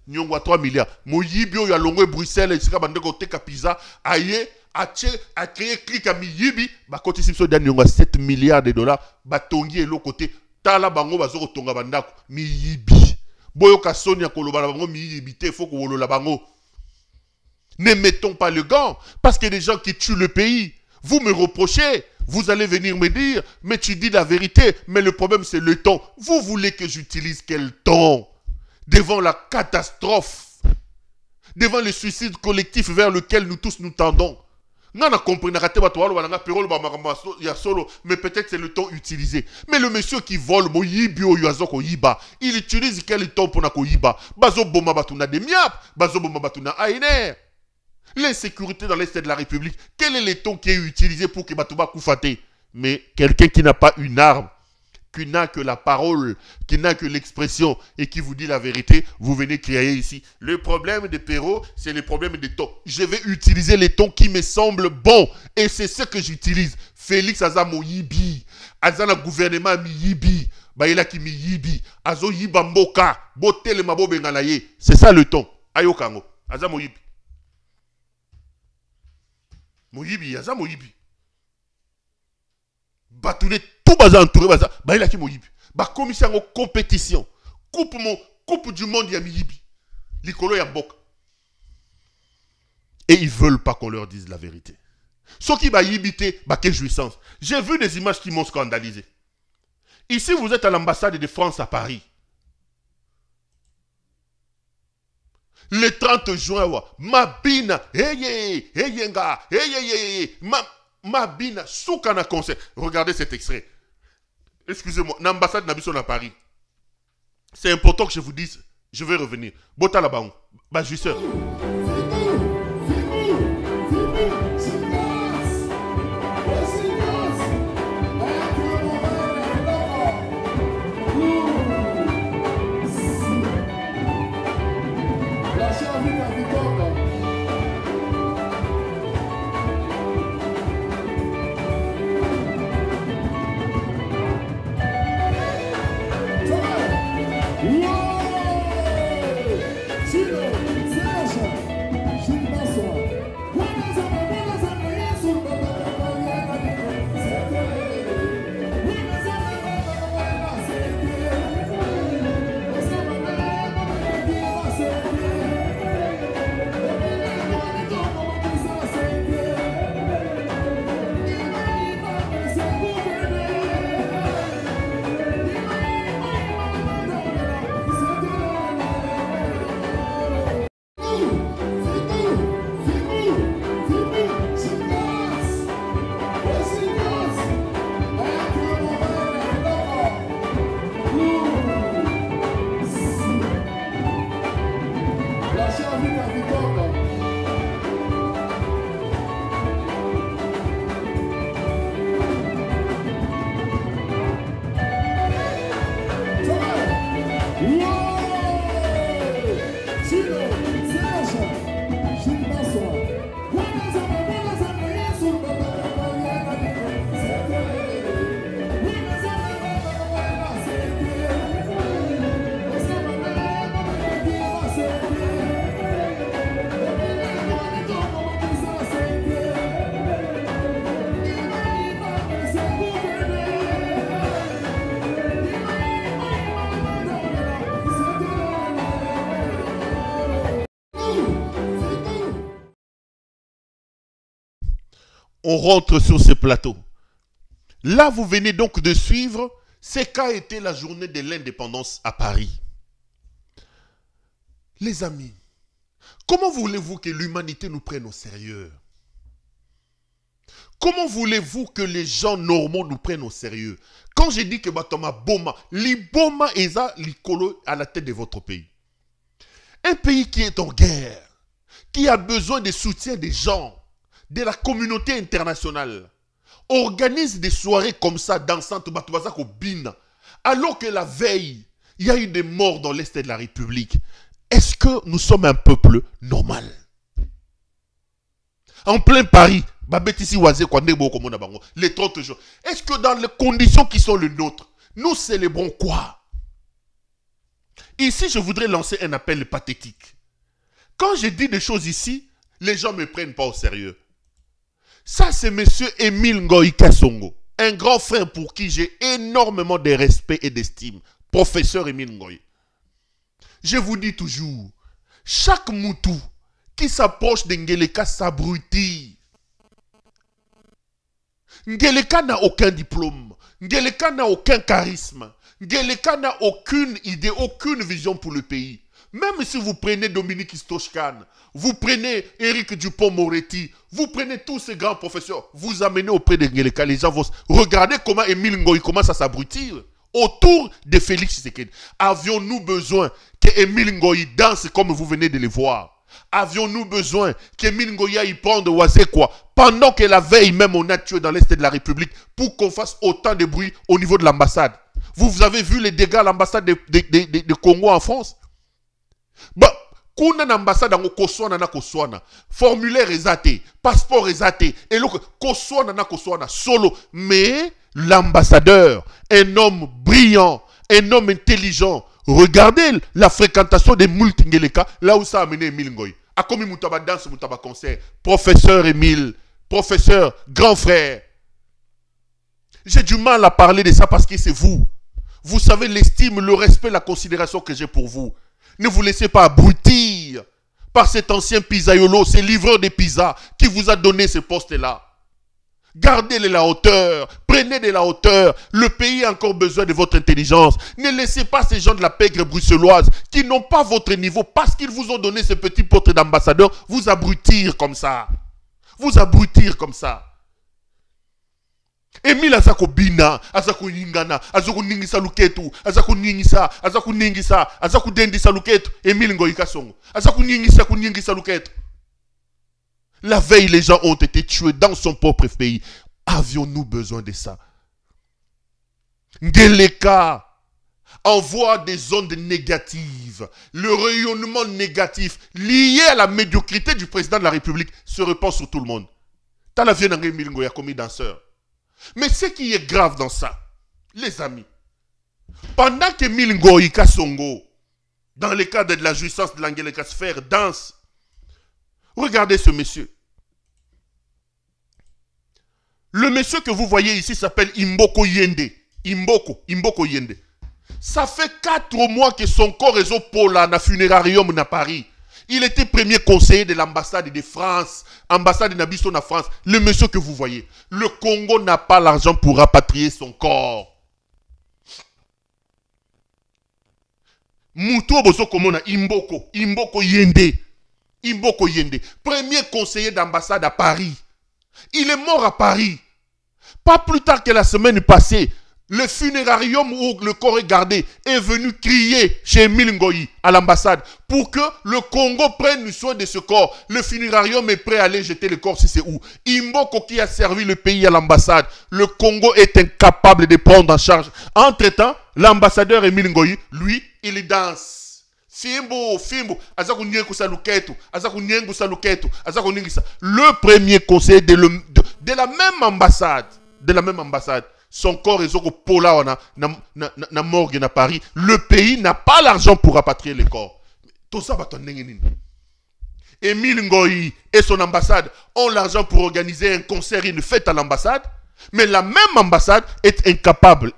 Nyongo a 3 milliards. Moyibio ya longwe Bruxelles, isika bandeko teka pizza, aye, a créé clic à Miyibi, ba côté sipso dan nyongo a 7 milliards de dollars, ba tongi et l'autre côté, tala bango bazoko tonga bandako, Miyibi. Boyo kasoni ya koloba bango Miyibi te, faut ko la bango. Ne mettons pas le gant, parce qu'il y a des gens qui tuent le pays. Vous me reprochez. Vous allez venir me dire, mais tu dis la vérité, mais le problème c'est le temps. Vous voulez que j'utilise quel temps? Devant la catastrophe, devant le suicide collectif vers lequel nous tous nous tendons. Mais peut-être c'est le temps utilisé. Mais le monsieur qui vole, il utilise quel temps pour na koyiba? Bazo boma batuna de miap, bazo boma batuna ainer. L'insécurité dans l'Est de la République, quel est le ton qui est utilisé pour que Batouba Koufate? Mais quelqu'un qui n'a pas une arme, qui n'a que la parole, qui n'a que l'expression et qui vous dit la vérité, vous venez crier ici. Le problème des Perrault, c'est le problème des tons. Je vais utiliser les tons qui me semblent bons et c'est ce que j'utilise. Félix Aza Moyibi, Aza na gouvernement Miyibi, Baïla ki Miyibi, Azo Yiba Mboka, Botel Mabo Bengalaye. C'est ça le ton. Ayo Kango, Aza Moyibi. Moyibi, Aza Moyibi. Batoune tout baza entouré baza. Bah il a qui Moyibi. Bah commission en compétition. Coupe du monde ya Moyibi. Likolo ya Mbok. Et ils veulent pas qu'on leur dise la vérité. Ce qui va yibiter, bah quelle jouissance. J'ai vu des images qui m'ont scandalisé. Ici vous êtes à l'ambassade de France à Paris. Le 30 juin, Mabina, Yenga, Mabina, Soukana concert. Regardez cet extrait. Excusez-moi, l'ambassade Nabisson à Paris. C'est important que je vous dise, je vais revenir. Bota là-bas, bah jouisseur. On rentre sur ce plateau. Là, vous venez donc de suivre ce qu'a été la journée de l'indépendance à Paris. Les amis, comment voulez-vous que l'humanité nous prenne au sérieux? Comment voulez-vous que les gens normaux nous prennent au sérieux? Quand j'ai dit que Batoma Boma, l'Iboma est à la tête de votre pays. Un pays qui est en guerre, qui a besoin de soutien des gens, de la communauté internationale, organise des soirées comme ça, dansantes, alors que la veille, il y a eu des morts dans l'Est de la République. Est-ce que nous sommes un peuple normal? En plein Paris, les 30 jours. Est-ce que dans les conditions qui sont les nôtres, nous célébrons quoi? Ici, je voudrais lancer un appel pathétique. Quand je dis des choses ici, les gens ne me prennent pas au sérieux. Ça, c'est M. Émile Ngoï Kassongo, un grand frère pour qui j'ai énormément de respect et d'estime. Professeur Émile Ngoï. Je vous dis toujours, chaque moutou qui s'approche de Ngeleka s'abrutit. Ngeleka n'a aucun diplôme. Ngeleka n'a aucun charisme. Ngeleka n'a aucune idée, aucune vision pour le pays. Même si vous prenez Dominique Strauss-Kahn, vous prenez Éric Dupond-Moretti, vous prenez tous ces grands professeurs, vous amenez auprès de Ngeleka, les gens vont... Regardez comment Émile Ngoï commence à s'abrutir autour de Félix Tshisekedi. Avions-nous besoin que Émile Ngoï danse comme vous venez de le voir? Avions-nous besoin qu'Émile Ngoï y prenne de Wazekwa pendant que la veille même on a tué dans l'Est de la République pour qu'on fasse autant de bruit au niveau de l'ambassade? Vous avez vu les dégâts à l'ambassade de Congo en France? Bah, kuna na ambassade ngo koswana na koswana, formulaire ezaté, passeport ezaté, et le koswana na koswana solo, mais l'ambassadeur, un homme brillant, un homme intelligent. Regardez la fréquentation des Multingeleka, là où ça a amené Émile Ngoï. A comme Moutaba danse, Moutaba concert, professeur Émile, professeur, grand frère. J'ai du mal à parler de ça parce que c'est vous. Vous savez l'estime, le respect, la considération que j'ai pour vous. Ne vous laissez pas abrutir par cet ancien pizzaïolo, ce livreur de pizza qui vous a donné ce poste-là. Gardez de la hauteur, prenez de la hauteur. Le pays a encore besoin de votre intelligence. Ne laissez pas ces gens de la pègre bruxelloise qui n'ont pas votre niveau parce qu'ils vous ont donné ce petit poste d'ambassadeur vous abrutir comme ça. Vous abrutir comme ça. Emile azako bina, azako ningana, azako ningisa luketu, azako ningisa, azako ningisa, azako dendisa luketu, Émile Ngoï Kassongo, azako ningisa luketu. La veille, les gens ont été tués dans son propre pays. Avions-nous besoin de ça? Ngeleka envoie des ondes négatives. Le rayonnement négatif lié à la médiocrité du président de la République se répand sur tout le monde. T'as la vieille Émile Ngoï comme danseur. Mais ce qui est grave dans ça, les amis, pendant que Émile Ngoï Kassongo, dans le cadre de la jouissance de l'Angeleka Sphère, danse, regardez ce monsieur. Le monsieur que vous voyez ici s'appelle Imboko Yende. Imboko Yende. Ça fait 4 mois que son corps est au pôle à funérarium à Paris. Il était premier conseiller de l'ambassade de France, ambassade de Nabiso en France. Le monsieur que vous voyez. Le Congo n'a pas l'argent pour rapatrier son corps. Moutou Boso Komona, Imboko Yende. Imboko Yende, premier conseiller d'ambassade à Paris. Il est mort à Paris. Pas plus tard que la semaine passée, le funérarium où le corps est gardé est venu crier chez Émile Ngoï à l'ambassade pour que le Congo prenne soin de ce corps. Le funérarium est prêt à aller jeter le corps si c'est où. Imboko qui a servi le pays à l'ambassade. Le Congo est incapable de prendre en charge. Entre-temps, l'ambassadeur Émile Ngoï, lui, il danse. Fimbo, le premier conseiller de la même ambassade, son corps est au Pola na morgue na Paris. Le pays n'a pas l'argent pour rapatrier les corps. Tout ça va t'ennuyer. Émile Ngoï et son ambassade ont l'argent pour organiser un concert, une fête à l'ambassade. Mais la même ambassade est incapable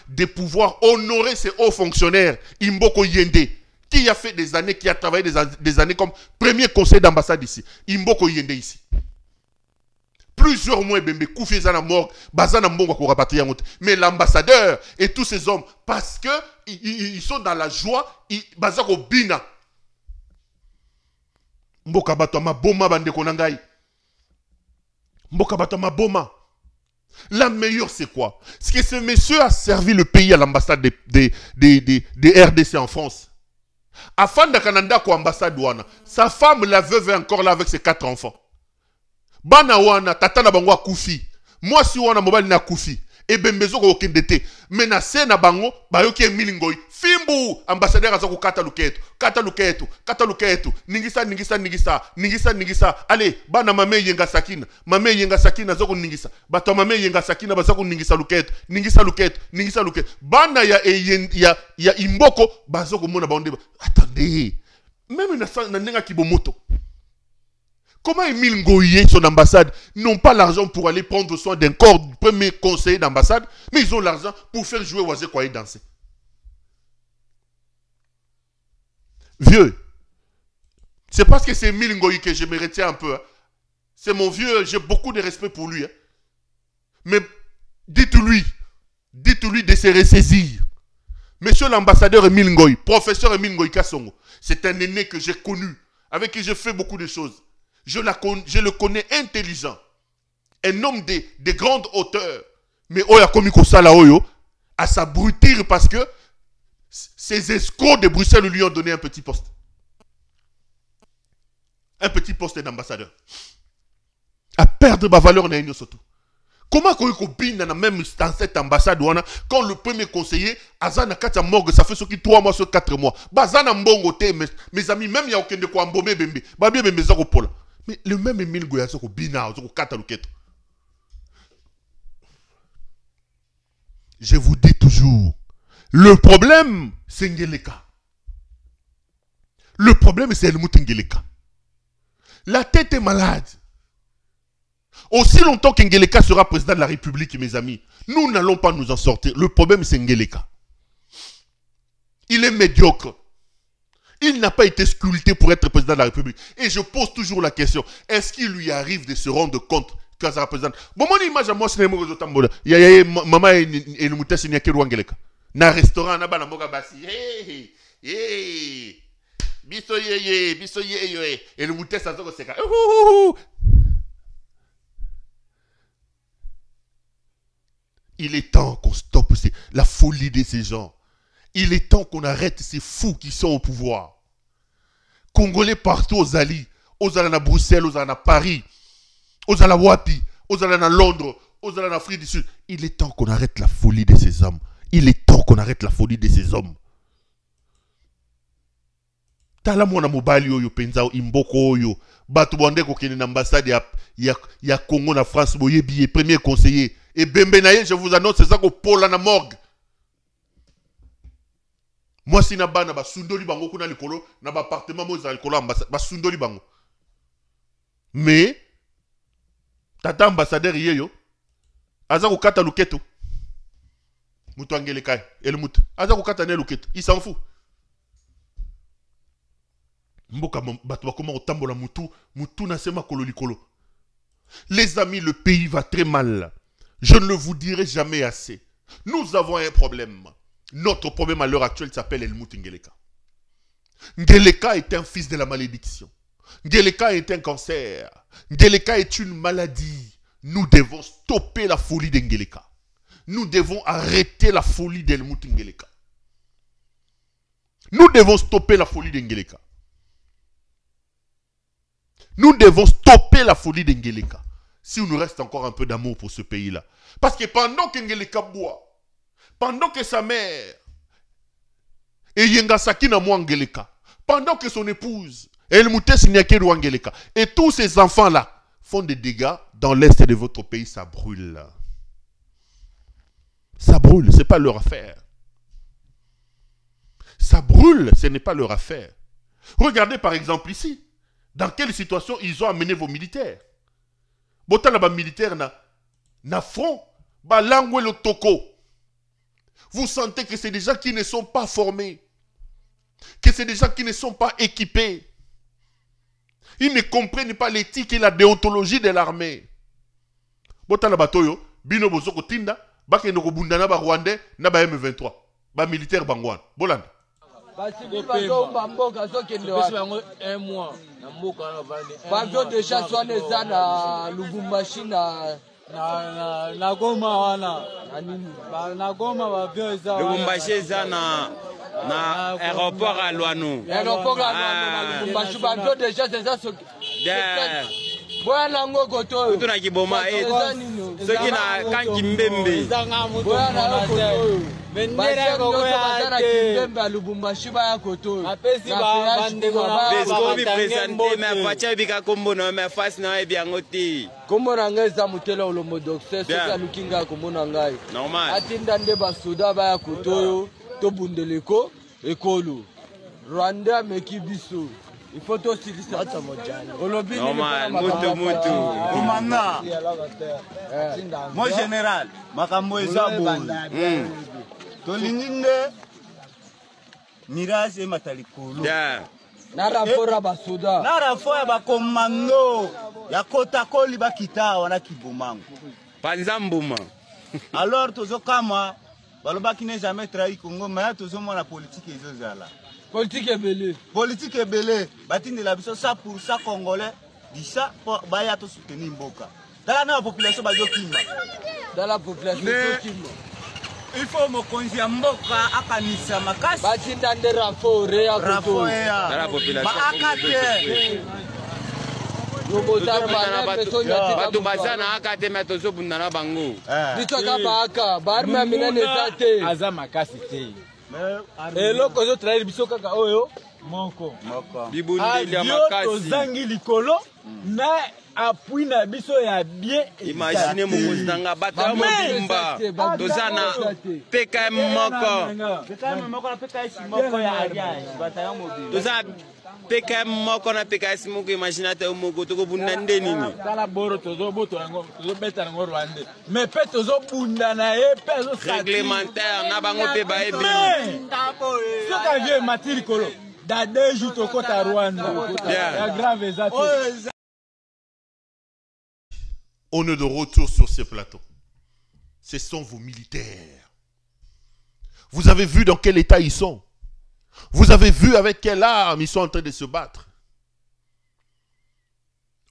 de pouvoir honorer ses hauts fonctionnaires. Imboko Yende, qui a fait des années, qui a travaillé des années comme premier conseiller d'ambassade ici. Imboko Yende ici. Plusieurs mois, Bembe, Koufi Zana mort, Bazana Mbongo pour rapatrier. Mais l'ambassadeur et tous ces hommes, parce que ils sont dans la joie, Bazako Bina. Mboka Batoma, Boma Bande Konangai. Mboka bato maboma. La meilleure, c'est quoi? C'est que ce monsieur a servi le pays à l'ambassade des RDC en France. Afin de Canada, quoi, ambassade wana. Sa femme, la veuve, est encore là avec ses 4 enfants. Bana wana, tata na bango akufi. Moi, si wana mobile na kufi. Et bembezo ko okendete. Menacé na bango, bayoki milingoi. Fimbu, ambassadeur azako kata luketu. Ningisa. Allez, bana mame yenga sakina zoko ningisa. Bato mame yenga sakina bazako ningisa luketu. Bana ya imboko bazoko mona bande. Attendez. Même na nenga kibomoto. Comment Émile Ngoïe et son ambassade n'ont pas l'argent pour aller prendre soin d'un corps du premier conseiller d'ambassade, mais ils ont l'argent pour faire jouer Oazé Kwaye danser. Vieux, c'est parce que c'est Émile Ngoïe que je me retiens un peu. Hein. C'est mon vieux, j'ai beaucoup de respect pour lui. Hein. Mais dites-lui de se ressaisir. Monsieur l'ambassadeur Émile Ngoïe, professeur Émile Ngoïe Kassongo, c'est un aîné que j'ai connu, avec qui j'ai fait beaucoup de choses. Je le connais intelligent. Un homme de grande hauteur. Mais Oya Komiko Sala Oyo, à s'abrutir parce que ces escrocs de Bruxelles lui ont donné un petit poste. Un petit poste d'ambassadeur. À perdre ma valeur na surtout. Comment qu'on bin même dans cette ambassade quand le premier conseiller Azana Katia Morgue, ça fait ce qui 3 mois sur 4 mois. Bazana Mbongo te mes amis, même il y a aucun de quoi embaumer bembe. Babie bembe zako pola. Mais le même Émile Ngoïe zako bina zako kata luketo. Je vous dis toujours, le problème c'est Ngeleka. Le problème c'est Helmut Ngeleka. La tête est malade. Aussi longtemps qu'Ngeleka sera président de la République, mes amis, nous n'allons pas nous en sortir. Le problème, c'est Ngeleka. Il est médiocre. Il n'a pas été sculpté pour être président de la République. Et je pose toujours la question, est-ce qu'il lui arrive de se rendre compte qu'il sera président? Bon, mon image à moi, c'est maman et le mouton, c'est Ngeleka. Dans un restaurant, na bana moga basi. Biso ye. Et le mouton, ça se seka. Il est temps qu'on stoppe la folie de ces gens. Il est temps qu'on arrête ces fous qui sont au pouvoir. Congolais partout aux Ali, aux Alana Bruxelles, aux Alana Paris, aux Alana Wapi, aux Alana Londres, aux Alana Afrique du Sud. Il est temps qu'on arrête la folie de ces hommes. Il est temps qu'on arrête la folie de ces hommes. Tala mwana mobali oyo penza imboko oyo. Batu bande ko kene na ambassade ya Congo na France boye billet premier conseiller. Et Bembenaye, je vous annonce, c'est ça qu'on pôle na morgue. Moi, si na ba sundoli bango kuna likolo, na ba appartement mo za likolo ambassade, ba sundoli bango. Mais tata ambassadeur yeyo, aza ko kata luketo. Mutu Ngeleka, el mutu. Aza ko kata ne luketo, il s'en fout. Mboka bato bakoma otambola mutu na sema kolo likolo. Les amis, le pays va très mal. Je ne le vous dirai jamais assez. Nous avons un problème. Notre problème à l'heure actuelle s'appelle Helmut Ngeleka. Ngeleka est un fils de la malédiction. Ngeleka est un cancer. Ngeleka est une maladie. Nous devons stopper la folie de Ngeleka. Nous devons arrêter la folie d'Helmut Ngeleka. Nous devons stopper la folie de Ngeleka. Nous devons stopper la folie de Ngeleka. Si on nous reste encore un peu d'amour pour ce pays-là. Parce que pendant que Ngeleka boit, pendant que sa mère, et Yengasaki na mwa Ngeleka, pendant que son épouse, Helmut Ngeleka, et tous ces enfants-là font des dégâts dans l'est de votre pays, ça brûle. Ça brûle, ce n'est pas leur affaire. Ça brûle, ce n'est pas leur affaire. Regardez par exemple ici, dans quelle situation ils ont amené vos militaires. Botana ba militaire na front, ba langwe le toko. Vous sentez que c'est des gens qui ne sont pas formés. Que c'est des gens qui ne sont pas équipés. Ils ne comprennent pas l'éthique et la déontologie de l'armée. Botana batoyo, bino bozoko tinda, bake no bundana ba Rwandais na ba M23, ba militaire bangwan. Bolanda. un mois. Bazo déjà soit les na Lubumbashi na Goma wana. Na Goma ba bio za. Lubumbashi za na aéroport à Luano. Aéroport à Luano Lubumbashi bazo déjà c'est ça. Bwana ngokoto. Kutu na kiboma soki na kanki mbembe. Bwana ngokoto. Bendera ngoko ya Kimbembe à Lubumbashi ba ya koto. Apesi ba bandeko na Besko bi présenter mais facha bika kombo na mais face na e bien ngoti. Kombo na ngai za mutela olomodoxe soka lukinga komona ngai. Normal. Atinda nde ba soda ba ya koto to bundeleko ekolo. Rwanda mekibiso. Il faut aussi ça normal, mutu. Commandant. Mon général, makambo ezabo. Tolinginde mirage matalikolo. Na rapport ba soda. Na rapport ba commando ya kota koli bakita wana kibomango. Panzambuma. Alors tozo kama balobaki ne jamais trahi Congo mais tozo mona politique ezozala. Politique ebele. Politique ebele. Batinde la biso 100% congolais. Disa baya to soutenir mboka. Dans la population bazo kimba. Dans la population bazo kimba. Il faut mo konzi ya mboka akanisa makasi. Batinda nde rapport ya koto. Dans la population. Ba akate. Bato bazana akate mais tozo bundana bango. Bitoka baka, barma minene zate. Aza makasi te. Eloko zo trahi biso kaka oyo moko. Bibundi ya makasi. Tozangi likolo na appui na biso ya bien. Imaginez mokozi nanga bata mobimba. Tozana PKM moko. PKM moko na PKS moko ya alliance bata ya mobimba. Tozana PKM moko na PKS moko imaginate moko toko bunda nde nini. Kala boro tozo boto ngo tozo beta ngo Rwanda. Mais pe tozo bunda na e pe zo réglementaire na bango pe ba ebi. Soka vie matiri kolo. Da 2 jours to kota Rwanda. Ya grave ezate. On est de retour sur ces plateaux. Ce sont vos militaires. Vous avez vu dans quel état ils sont. Vous avez vu avec quelle arme ils sont en train de se battre.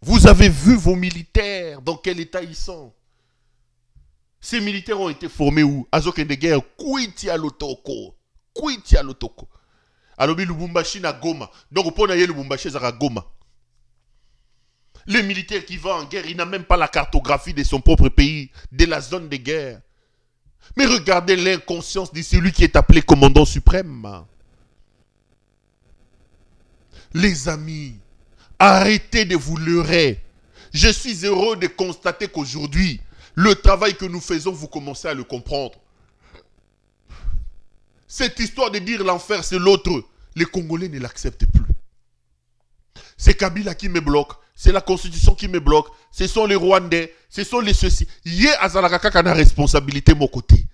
Vous avez vu vos militaires dans quel état ils sont. Ces militaires ont été formés où? Azokende guerre, Kwiti à Lotoko. Kwiti à Lotoko. Alobi Lubumbashi na Goma. Donc pour naye Lubumbashi à Goma. Le militaire qui va en guerre, il n'a même pas la cartographie de son propre pays, de la zone de guerre. Mais regardez l'inconscience de celui qui est appelé commandant suprême. Les amis, arrêtez de vous leurrer. Je suis heureux de constater qu'aujourd'hui, le travail que nous faisons, vous commencez à le comprendre. Cette histoire de dire l'enfer c'est l'autre, les Congolais ne l'acceptent plus. C'est Kabila qui me bloque, c'est la constitution qui me bloque, ce sont les Rwandais, ce sont les ceux-ci. Yé azalaka kana responsabilité mon côté.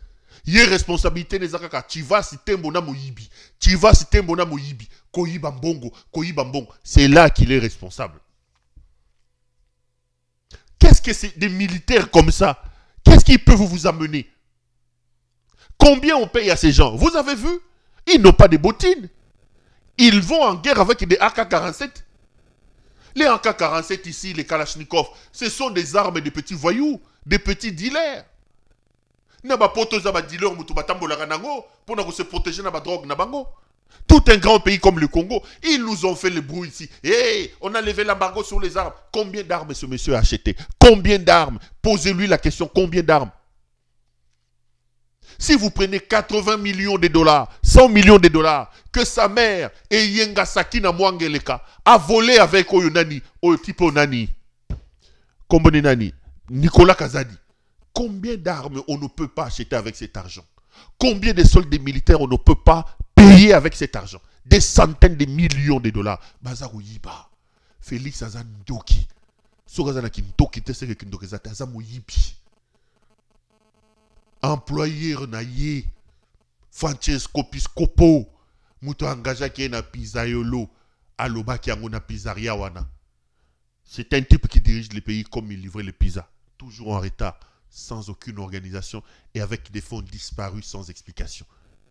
Yé responsabilité nezakaka, tu vas si tembo na moyibi, tu vas si tembo na moyibi, koyiba mbongo, koyiba mbongo. C'est là qu'il est responsable. Qu'est-ce que c'est des militaires comme ça? Qu'est-ce qu'ils peuvent vous amener? Combien on paye à ces gens? Vous avez vu? Ils n'ont pas de bottines. Ils vont en guerre avec des AK-47. Les AK-47 ici, les Kalachnikov, ce sont des armes de petits voyous, des petits dealers. Pour se protéger de la drogue. Tout un grand pays comme le Congo, ils nous ont fait le bruit ici. Hey, on a levé l'embargo sur les armes. Combien d'armes ce monsieur a acheté? Combien d'armes? Posez-lui la question, combien d'armes? Si vous prenez 80 millions de dollars, 100 millions de dollars, que sa mère et Yengasaki na Mwangeleka a volé avec Oyonani, type Onani, Komboni Nani, Nicolas Kazadi, combien d'armes on ne peut pas acheter avec cet argent? Combien de soldats militaires on ne peut pas payer avec cet argent? Des centaines de millions de dollars. Bazaro Yiba, Félix Azan Ndoki, Sogazana Kintoki, Tessere Kindoki, Azamo Yibi. Employé Renaye, Francesco Piscopo, Mouto Angaja qui est na Pizzaiolo, Aloba qui est na Pizzaria wana. C'est un type qui dirige le pays comme il livrait les pizzas, toujours en retard, sans aucune organisation et avec des fonds disparus sans explication.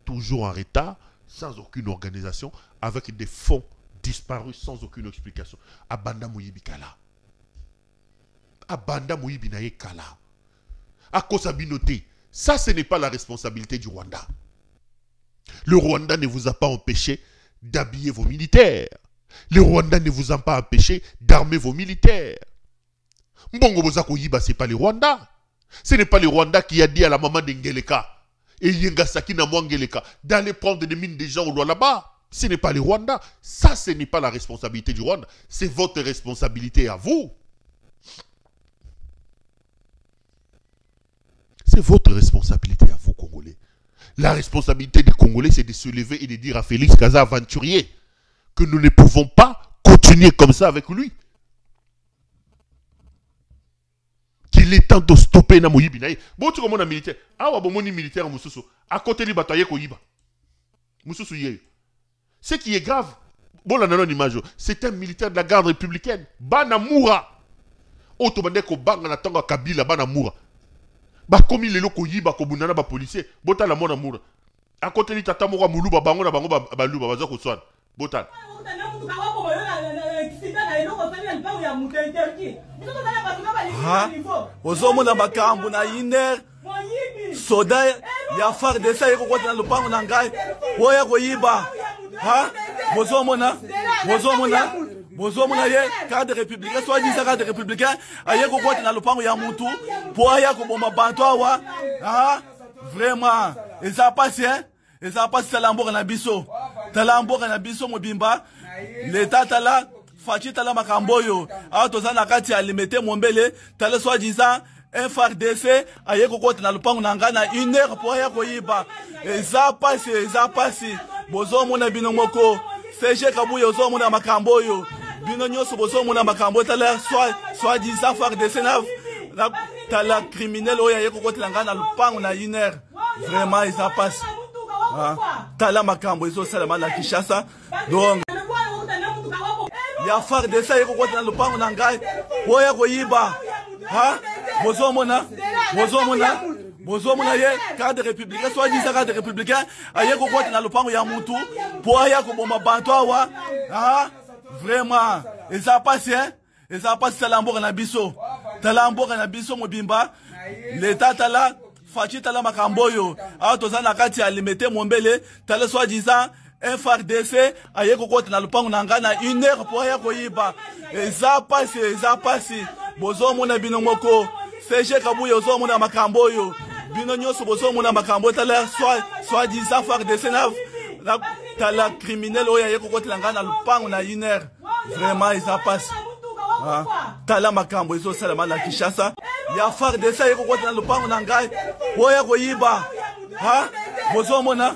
Toujours en retard, sans aucune organisation, avec des fonds disparus sans aucune explication. Abanda Moyibi Kala. Abanda Moyibi Naye Kala. À cause Abinoté. Ça, ce n'est pas la responsabilité du Rwanda. Le Rwanda ne vous a pas empêché d'habiller vos militaires. Le Rwanda ne vous a pas empêché d'armer vos militaires. Mbongo Bozako Yiba, ce n'est pas le Rwanda. Ce n'est pas le Rwanda qui a dit à la maman d'Ngeleka et Yengasaki na Ngeleka d'aller prendre des mines des gens au loin là-bas. Ce n'est pas le Rwanda. Ça, ce n'est pas la responsabilité du Rwanda. C'est votre responsabilité à vous. C'est votre responsabilité à vous, Congolais. La responsabilité des Congolais, c'est de se lever et de dire à Félix Kaza aventurier que nous ne pouvons pas continuer comme ça avec lui. Qu'il est temps de stopper na moyibi nae. Bon, tu comme un militaire. Ah, ouais, bon, mon militaire, Moussoussou. À côté de bataille, Koyiba. Moussoussou, yé. Ce qui est grave, bon, là, non, image, c'est un militaire de la garde républicaine. Banamoura. Otobande ko banga na tanga Kabila, Banamoura. Bah, comme il est là, Koyiba, Kobunana, ba policier. Bota la mona moura. À côté de Tata Moura, Moulouba, Bango, Baluba, Bazako Swan. Botan. Ozomona makambo na iner soda ya FARDC yeko kwata na lupango na ngai oya koyiba ha bozomona ye cadre républicain soit dit cadre républicain ayeko kwata na lupango ya mutu po aya ko bomba bantu awa ha vraiment eza passé talamboka na biso mobimba l'état tala fachi tala makamboyo awa toza na kati ya limete mombele tala soit disant FARDC aye kokota na lupango na ngai na 1 heure po aya koyiba eza pasi bozomona bino moko CG Kabuya ozomona makamboyo bino nyonso bozomona makambo tala soit disant FARDC na tala criminel oyo aye kokota na ngai na lupango na 1 heure vraiment eza pasi tala makambo ezosalama na Kinshasa donc ya FARDC yeko kwata na lupango na ngai oya koyiba ha bozomona ye cadre républicain soit dit cadre républicain ayeko kwata na lupango ya mutu po aya ko bomba bantu awa ha vraiment eza pasi talamboka na biso mobimba l'état tala fachi tala makamboyo awa toza na kati ya limete mombele tala soit disant FARDC aye kokota na lupango na ngai na 1 heure po aya koyiba eza pasi bozomona bino moko CG Kabuya ozomona makamboyo bino nyonso bozomona makambo tala soit disant FARDC na tala criminel oyo aye kokota na ngai na lupango na 1 heure vraiment eza pasi tala makambo ezosalama na Kinshasa ya FARDC aye kokota na lupango na ngai oya koyiba bozomona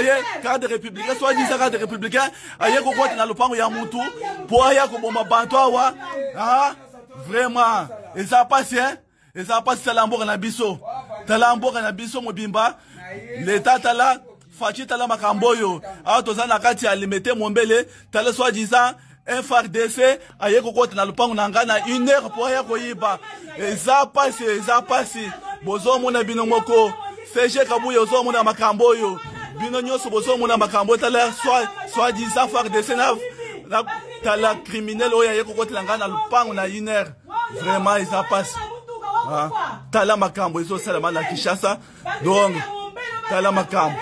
ye cadre républicain soit dit cadre républicain aye kokota na lupango ya mutu po aya ko bomba bantu awa vraiment eza pasi talamboka na biso mobimba l'état tala fachi tala makamboyo awa toza na kati ya limete mombele tala soit disant FARDC aye kokota na lupango na ngai na 1 heure po aya koyiba eza pasi bozomona bino moko CG Kabuya ozomona makamboyo bino nyonso bozomona makambo tala soit disant FARDC na tala criminel oyo aye kokota na ngai na lupango na 1 heure vraiment eza pasi tala makambo ezosalama na Kinshasa donc tala makambo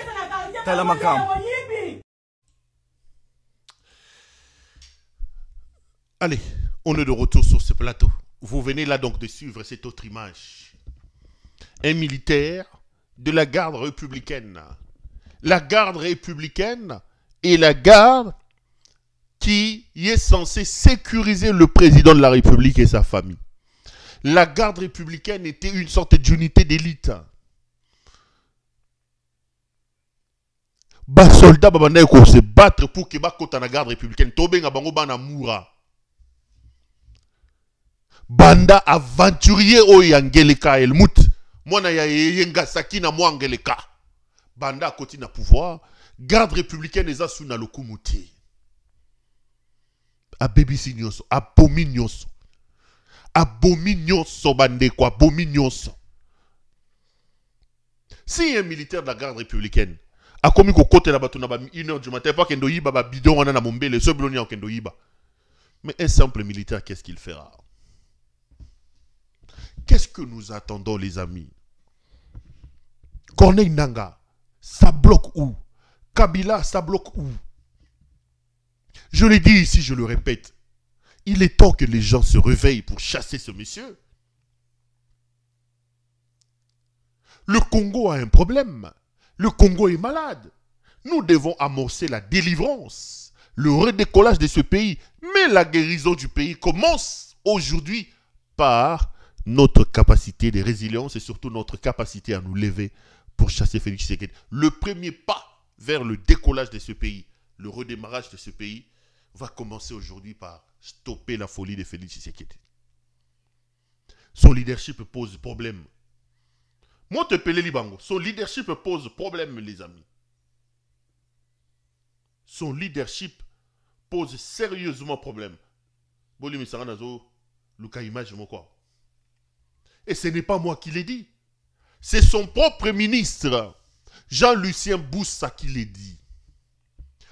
Allez, on est de retour sur ce plateau. Vous venez là donc de suivre cette autre image. Un militaire de la garde républicaine. La garde républicaine est la garde qui est censée sécuriser le président de la République et sa famille. La garde républicaine était une sorte d'unité d'élite. Bas soldats babanaye ko se battre pour que bakota na garde républicaine. Tobenga bango bana moura. Banda aventurier oyangeleka elmut. Mwana ya yengasaki na mwangeleka. Banda akoti na pouvoir. Garde républicaine eza suna lokumuti. Abebisi nyonso, abomi nyonso. Abomi nyonso bande kwa abomi nyonso. Si un militaire de la garde républicaine A komi ko kote la bato na ba 1h du matin, pas kendo yiba ba bidon wana na mombele, ce biloni en kendo yiba. Mais un simple militaire, qu'est-ce qu'il fera? Qu'est-ce que nous attendons, les amis? Corneille Nangaa, ça bloque où? Kabila, ça bloque où? Je l'ai dit ici, je le répète. Il est temps que les gens se réveillent pour chasser ce monsieur. Le Congo a un problème. Le Congo est malade. Nous devons amorcer la délivrance, le redécollage de ce pays. Mais la guérison du pays commence aujourd'hui par notre capacité de résilience et surtout notre capacité à nous lever pour chasser Félix Tshisekedi. Le premier pas vers le décollage de ce pays, le redémarrage de ce pays, va commencer aujourd'hui par stopper la folie de Félix Tshisekedi. Son leadership pose problème. Moi, te pele Libango, son leadership pose problème, les amis. Son leadership pose sérieusement problème. Bolimi Saranazo, Luka Image, quoi. Et ce n'est pas moi qui l'ai dit. C'est son propre ministre, Jean-Lucien Boussa, qui l'a dit.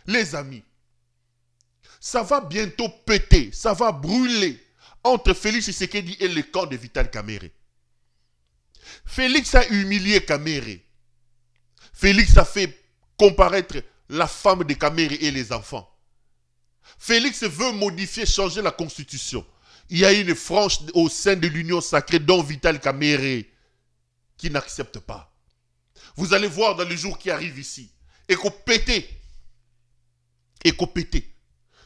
Les amis, ça va bientôt péter, ça va brûler entre Félix Tshisekedi et le camp de Vital Kamerhe. Félix a humilié Kamerhe. Félix a fait comparaître la femme de Kamerhe et les enfants. Félix veut modifier, changer la constitution. Il y a une frange au sein de l'union sacrée dont Vital Kamerhe qui n'accepte pas. Vous allez voir dans les jours qui arrivent ici. Et qu'on pète. Et qu'on pète.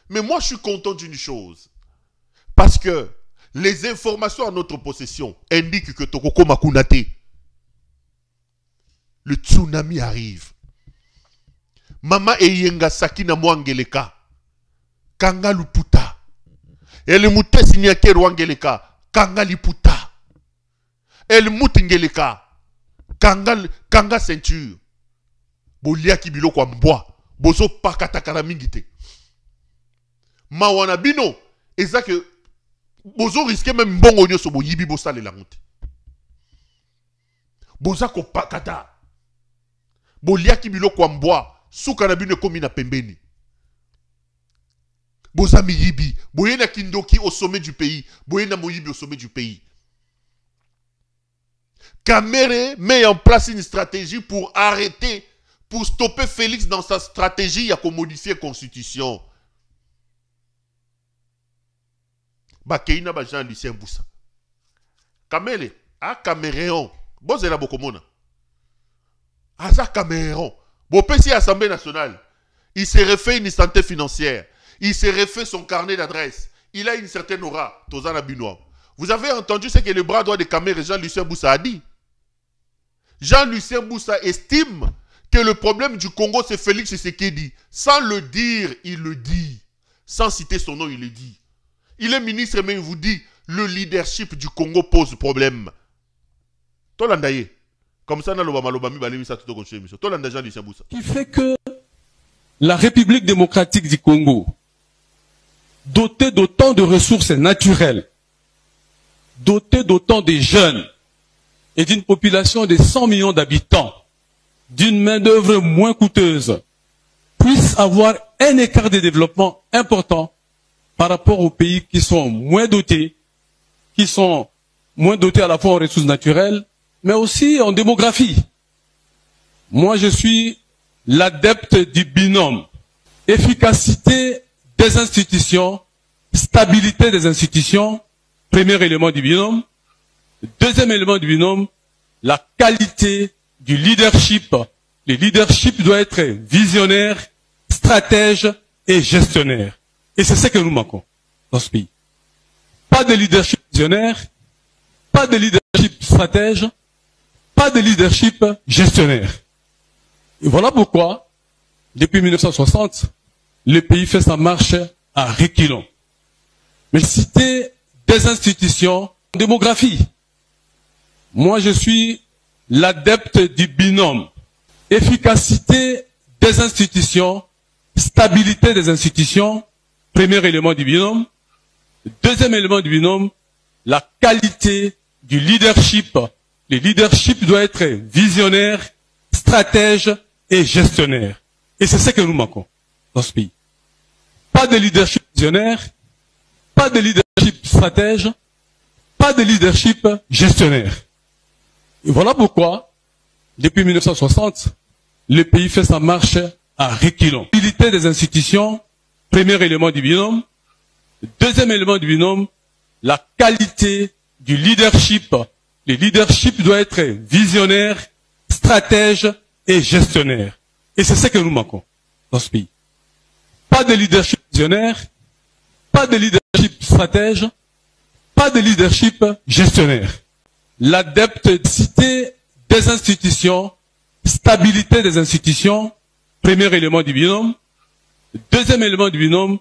Mais moi je suis content d'une chose. Parce que les informations à notre possession indiquent que Tokoko Makunate, le tsunami arrive. Mama Eyenga Sakina Mwangeleka, Kanga Luputa, El Mute Sinyake Rwangeleka, Kanga Liputa, El Mutingeleka, Kanga Ceinture, Bolia Kibilo kwa Mboa, Bozo Pakatakara Mingite. Mawana Bino, et ça que Bozo risque même bon onyo so bo yibi bo sale la honte. Boza ko pakata. Bolia Kibilo kwa Mboa. Soukana bine komi na pembeni. Boza miyibi. Boyena Kindoki au sommet du pays. Boyena Moyibi au sommet du pays. Kamerhe met en place une stratégie pour arrêter, pour stopper Félix dans sa stratégie à modifier la constitution. Bakeina ba Jean-Lucien Boussa. Kamerhe, a Cameroun. Bozela bokomona. Aza Cameroun. Bopesi Assemblée nationale, il s'est refait une santé financière, il s'est refait son carnet d'adresse, il a une certaine aura, Tozana Binois. Vous avez entendu ce que le bras droit de Kamerhe, Jean-Lucien Boussa, a dit. Jean-Lucien Boussa estime que le problème du Congo, c'est Félix Tshisekedi. Sans le dire, il le dit. Sans citer son nom, il le dit. Il est ministre, mais il vous dit, le leadership du Congo pose problème. Tolandaye. Comme ça, qui fait que la République démocratique du Congo, dotée d'autant de ressources naturelles, dotée d'autant de jeunes et d'une population de 100 millions d'habitants, d'une main-d'œuvre moins coûteuse, puisse avoir un écart de développement important par rapport aux pays qui sont moins dotés à la fois en ressources naturelles, mais aussi en démographie. Moi, je suis l'adepte du binôme. Efficacité des institutions, stabilité des institutions, premier élément du binôme. Deuxième élément du binôme, la qualité du leadership. Le leadership doit être visionnaire, stratège et gestionnaire. Et c'est ce que nous manquons dans ce pays. Pas de leadership visionnaire, pas de leadership stratège, pas de leadership gestionnaire. Et voilà pourquoi, depuis 1960, le pays fait sa marche à reculons. Mais citer des institutions, démographie. Moi, je suis l'adepte du binôme. Efficacité des institutions, stabilité des institutions, premier élément du binôme. Deuxième élément du binôme, la qualité du leadership. Le leadership doit être visionnaire, stratège et gestionnaire. Et c'est ce que nous manquons dans ce pays. Pas de leadership visionnaire, pas de leadership stratège, pas de leadership gestionnaire. Et voilà pourquoi, depuis 1960, le pays fait sa marche à reculons. L'utilité des institutions, premier élément du binôme. Deuxième élément du binôme, la qualité du leadership. Le leadership doit être visionnaire, stratège et gestionnaire. Et c'est ce que nous manquons dans ce pays. Pas de leadership visionnaire, pas de leadership stratège, pas de leadership gestionnaire. L'adepticité des institutions, stabilité des institutions, premier élément du binôme. Deuxième élément du binôme,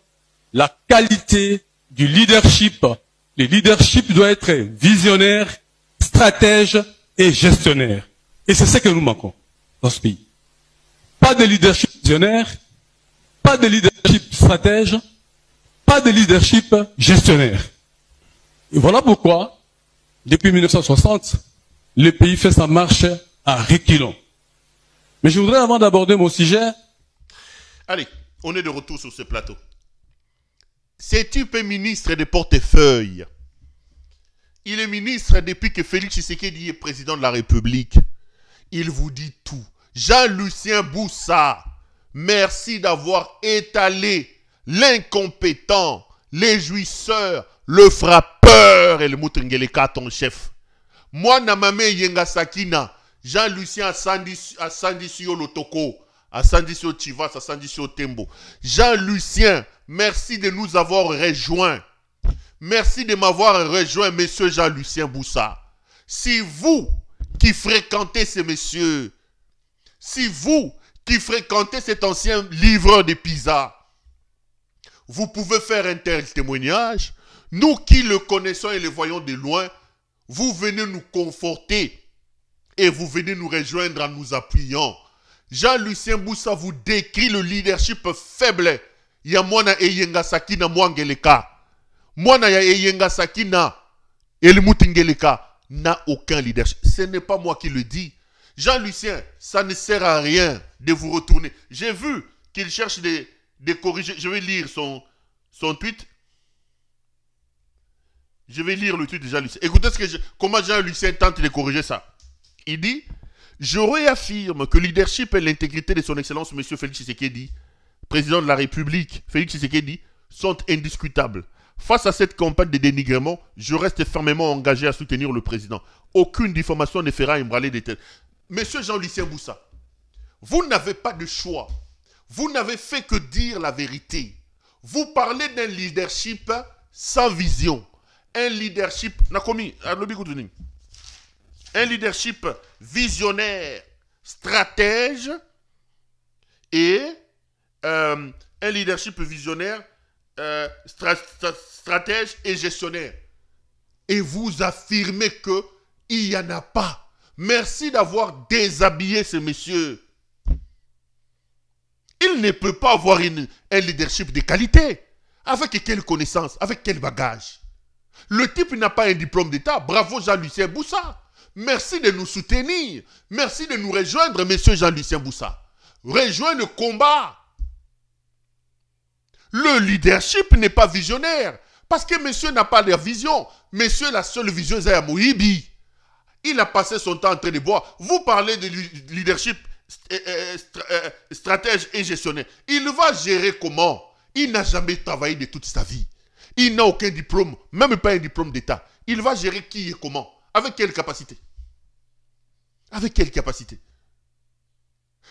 la qualité du leadership. Le leadership doit être visionnaire, stratège et gestionnaire. Et c'est ce que nous manquons dans ce pays. Pas de leadership visionnaire, pas de leadership stratège, pas de leadership gestionnaire. Et voilà pourquoi, depuis 1960, le pays fait sa marche à reculons. Mais je voudrais, avant d'aborder mon sujet... Allez, on est de retour sur ce plateau. Ce type est ministre des portefeuilles. Il est ministre depuis que Félix Tshisekedi est président de la République. Il vous dit tout. Jean-Lucien Boussa, merci d'avoir étalé l'incompétent, les jouisseurs, le frappeur et le Moutengeleka, ton chef. Moi, Namame Yenga Sakina, Jean-Lucien Asandisio Lotoko, Asandisio Chivas, Asandisio Tembo. Jean-Lucien, merci de nous avoir rejoints. Merci de m'avoir rejoint, monsieur Jean-Lucien Boussa. Si vous qui fréquentez ces messieurs, si vous qui fréquentez cet ancien livreur de pizza, vous pouvez faire un tel témoignage. Nous qui le connaissons et le voyons de loin, vous venez nous conforter et vous venez nous rejoindre en nous appuyant. Jean-Lucien Boussa vous décrit le leadership faible. Yamwana Eyenga Sakina Mwangeleka. Mwana ya Eyenga Sakina Elmutingeleka n'a aucun leadership. Ce n'est pas moi qui le dis. Jean-Lucien, ça ne sert à rien de vous retourner. J'ai vu qu'il cherche des corriger. Je vais lire son tweet. Je vais lire le tweet de Jean-Lucien. Écoutez comment Jean-Lucien tente de corriger ça. Il dit, je réaffirme que le leadership et l'intégrité de son excellence, M. Félix Tshisekedi, président de la République, Félix Tshisekedi, sont indiscutables. Face à cette campagne de dénigrement, je reste fermement engagé à soutenir le président. Aucune diffamation ne fera ébranler des têtes. Monsieur Jean-Lucien Boussa, vous n'avez pas de choix. Vous n'avez fait que dire la vérité. Vous parlez d'un leadership sans vision. Un leadership, un leadership visionnaire, stratège et un leadership visionnaire, stratège et gestionnaire. Et vous affirmez qu'il n'y en a pas. Merci d'avoir déshabillé ces messieurs. Il ne peut pas avoir un leadership de qualité. Avec quelle connaissance, avec quel bagage? Le type n'a pas un diplôme d'État. Bravo Jean-Lucien Boussa. Merci de nous soutenir. Merci de nous rejoindre, monsieur Jean-Lucien Boussa. Rejoins le combat. Le leadership n'est pas visionnaire. Parce que monsieur n'a pas de vision. Monsieur, la seule vision, c'est à Moïbi. Il a passé son temps en train de boire. Vous parlez de leadership stratège et gestionnaire. Il va gérer comment? Il n'a jamais travaillé de toute sa vie. Il n'a aucun diplôme, même pas un diplôme d'État. Il va gérer qui et comment? Avec quelle capacité? Avec quelle capacité?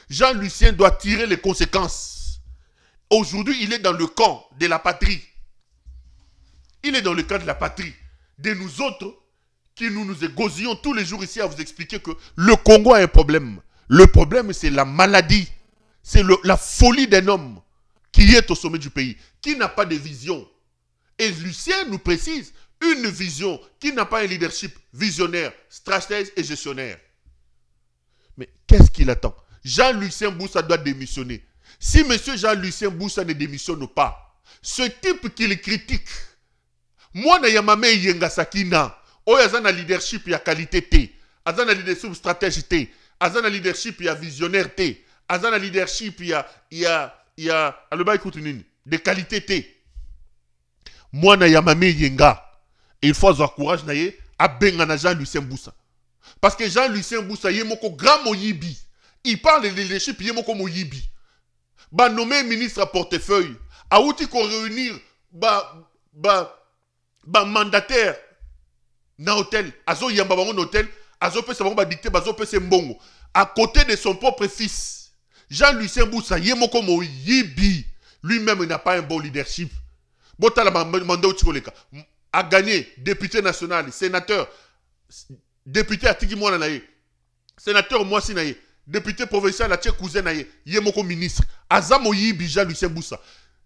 Jean-Lucien doit tirer les conséquences. Aujourd'hui, il est dans le camp de la patrie. Il est dans le camp de la patrie. De nous autres, qui nous égosillons tous les jours ici à vous expliquer que le Congo a un problème. Le problème, c'est la maladie. C'est la folie d'un homme qui est au sommet du pays, qui n'a pas de vision. Et Lucien nous précise une vision qui n'a pas un leadership visionnaire, stratège et gestionnaire. Mais qu'est-ce qu'il attend? Jean-Lucien Boussa doit démissionner. Si M. Jean-Lucien Boussa ne démissionne pas, ce type qu'il critique, moi, na yamame yenga sakina, oyazana leadership ya qualité te, azana leadership stratège te, azana leadership ya visionnaire te, Azana leadership, il y a le bail de qualité T. Moi, na Yamame Yenga. Et il faut avoir courage naye à Bengana Jean-Lucien Boussa. Parce que Jean-Lucien Boussa, il est grand moyibi. Il parle de leadership, il est moyibi. Ba nommé ministre à portefeuille. A outil qu'on réunir mandataire na hôtel. Azo yamba bango hôtel. Azo pe sa bango ba dicté, azo pe se mbongo. À côté de son propre fils. Jean-Lucien Boussa, il est moyibi. Lui-même, il n'a pas un bon leadership. Botala manda utikoleka. A gagné député national, sénateur, député Atiki Mwana naye, sénateur Mwasi naye, député provincial Atie Cousin naye, Yemoko ministre, Azamoyi Jean-Lucien Boussa.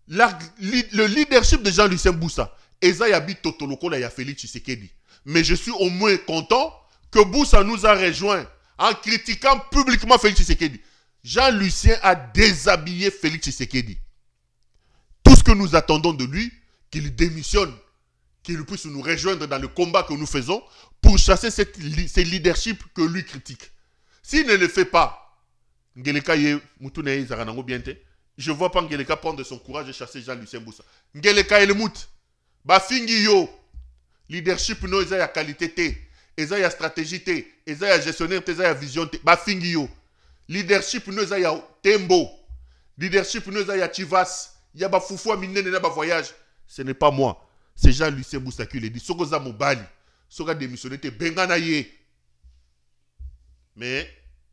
Le leadership de Jean-Lucien Boussa, Eza Yabi Totoloko la ya Félix Tshisekedi. Mais je suis au moins content que Boussa nous a rejoint en critiquant publiquement Félix Tshisekedi. Jean-Lucien a déshabillé Félix Tshisekedi. Tout ce que nous attendons de lui, qu'il démissionne, qu'il puisse nous rejoindre dans le combat que nous faisons pour chasser ces leaderships que lui critique. S'il ne le fait pas, je ne vois pas Ngeleka prendre son courage et chasser Jean-Lucien Boussa. Ngeleka et le mout. Bafingi yo. Leadership no eza ya qualité te. Eza ya stratégie te. Eza ya gestionnaire te. Eza ya vision te. Bafingi yo. Leadership no eza ya tembo. Leadership no eza ya chivas. Ya ba foufou a minene na ba voyage. Ce n'est pas moi. C'est Jean-Lucien Boussa qui l'a dit. Sokoza Mobali. Soka démissionné te bengana ye. Mais,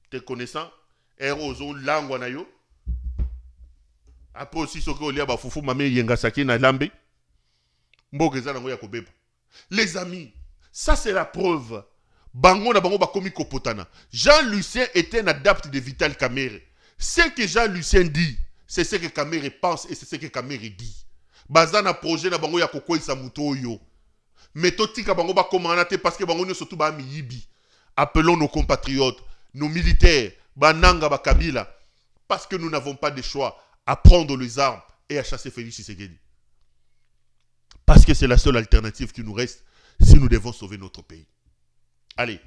te connaissant, Erozo langwa na yo. Après aussi, Soko Olia ba foufou mame yengasaki na lambe. Mbogeza nango ya kobeba. Les amis, ça c'est la preuve. Bango na bango ba komi kopotana. Jean-Lucien était un adepte de Vital Kamerhe. Ce que Jean-Lucien dit, c'est ce que Kamerhe pense et c'est ce que Kamerhe dit. Bazana projet na bango ya kokoisa muto yo. Mais totika bango ba komanate parce que bango ne surtout ba miyibi. Appelons nos compatriotes, nos militaires, bananga ba Kabila, parce que nous n'avons pas de choix à prendre les armes et à chasser Félix Tshisekedi. Parce que c'est la seule alternative qui nous reste si nous devons sauver notre pays. Allez,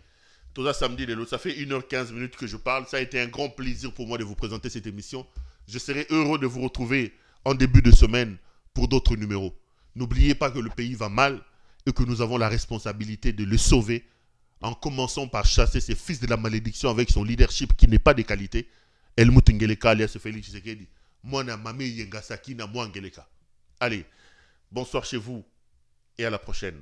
tout ça samedi de l'autre, ça fait 1h15 que je parle. Ça a été un grand plaisir pour moi de vous présenter cette émission. Je serai heureux de vous retrouver en début de semaine pour d'autres numéros. N'oubliez pas que le pays va mal et que nous avons la responsabilité de le sauver en commençant par chasser ces fils de la malédiction avec son leadership qui n'est pas de qualité. Helmut Ngeleka alias Félix Tshisekedi. Moi na Mame Yengasaki na moi Ngeleka. Allez, bonsoir chez vous et à la prochaine.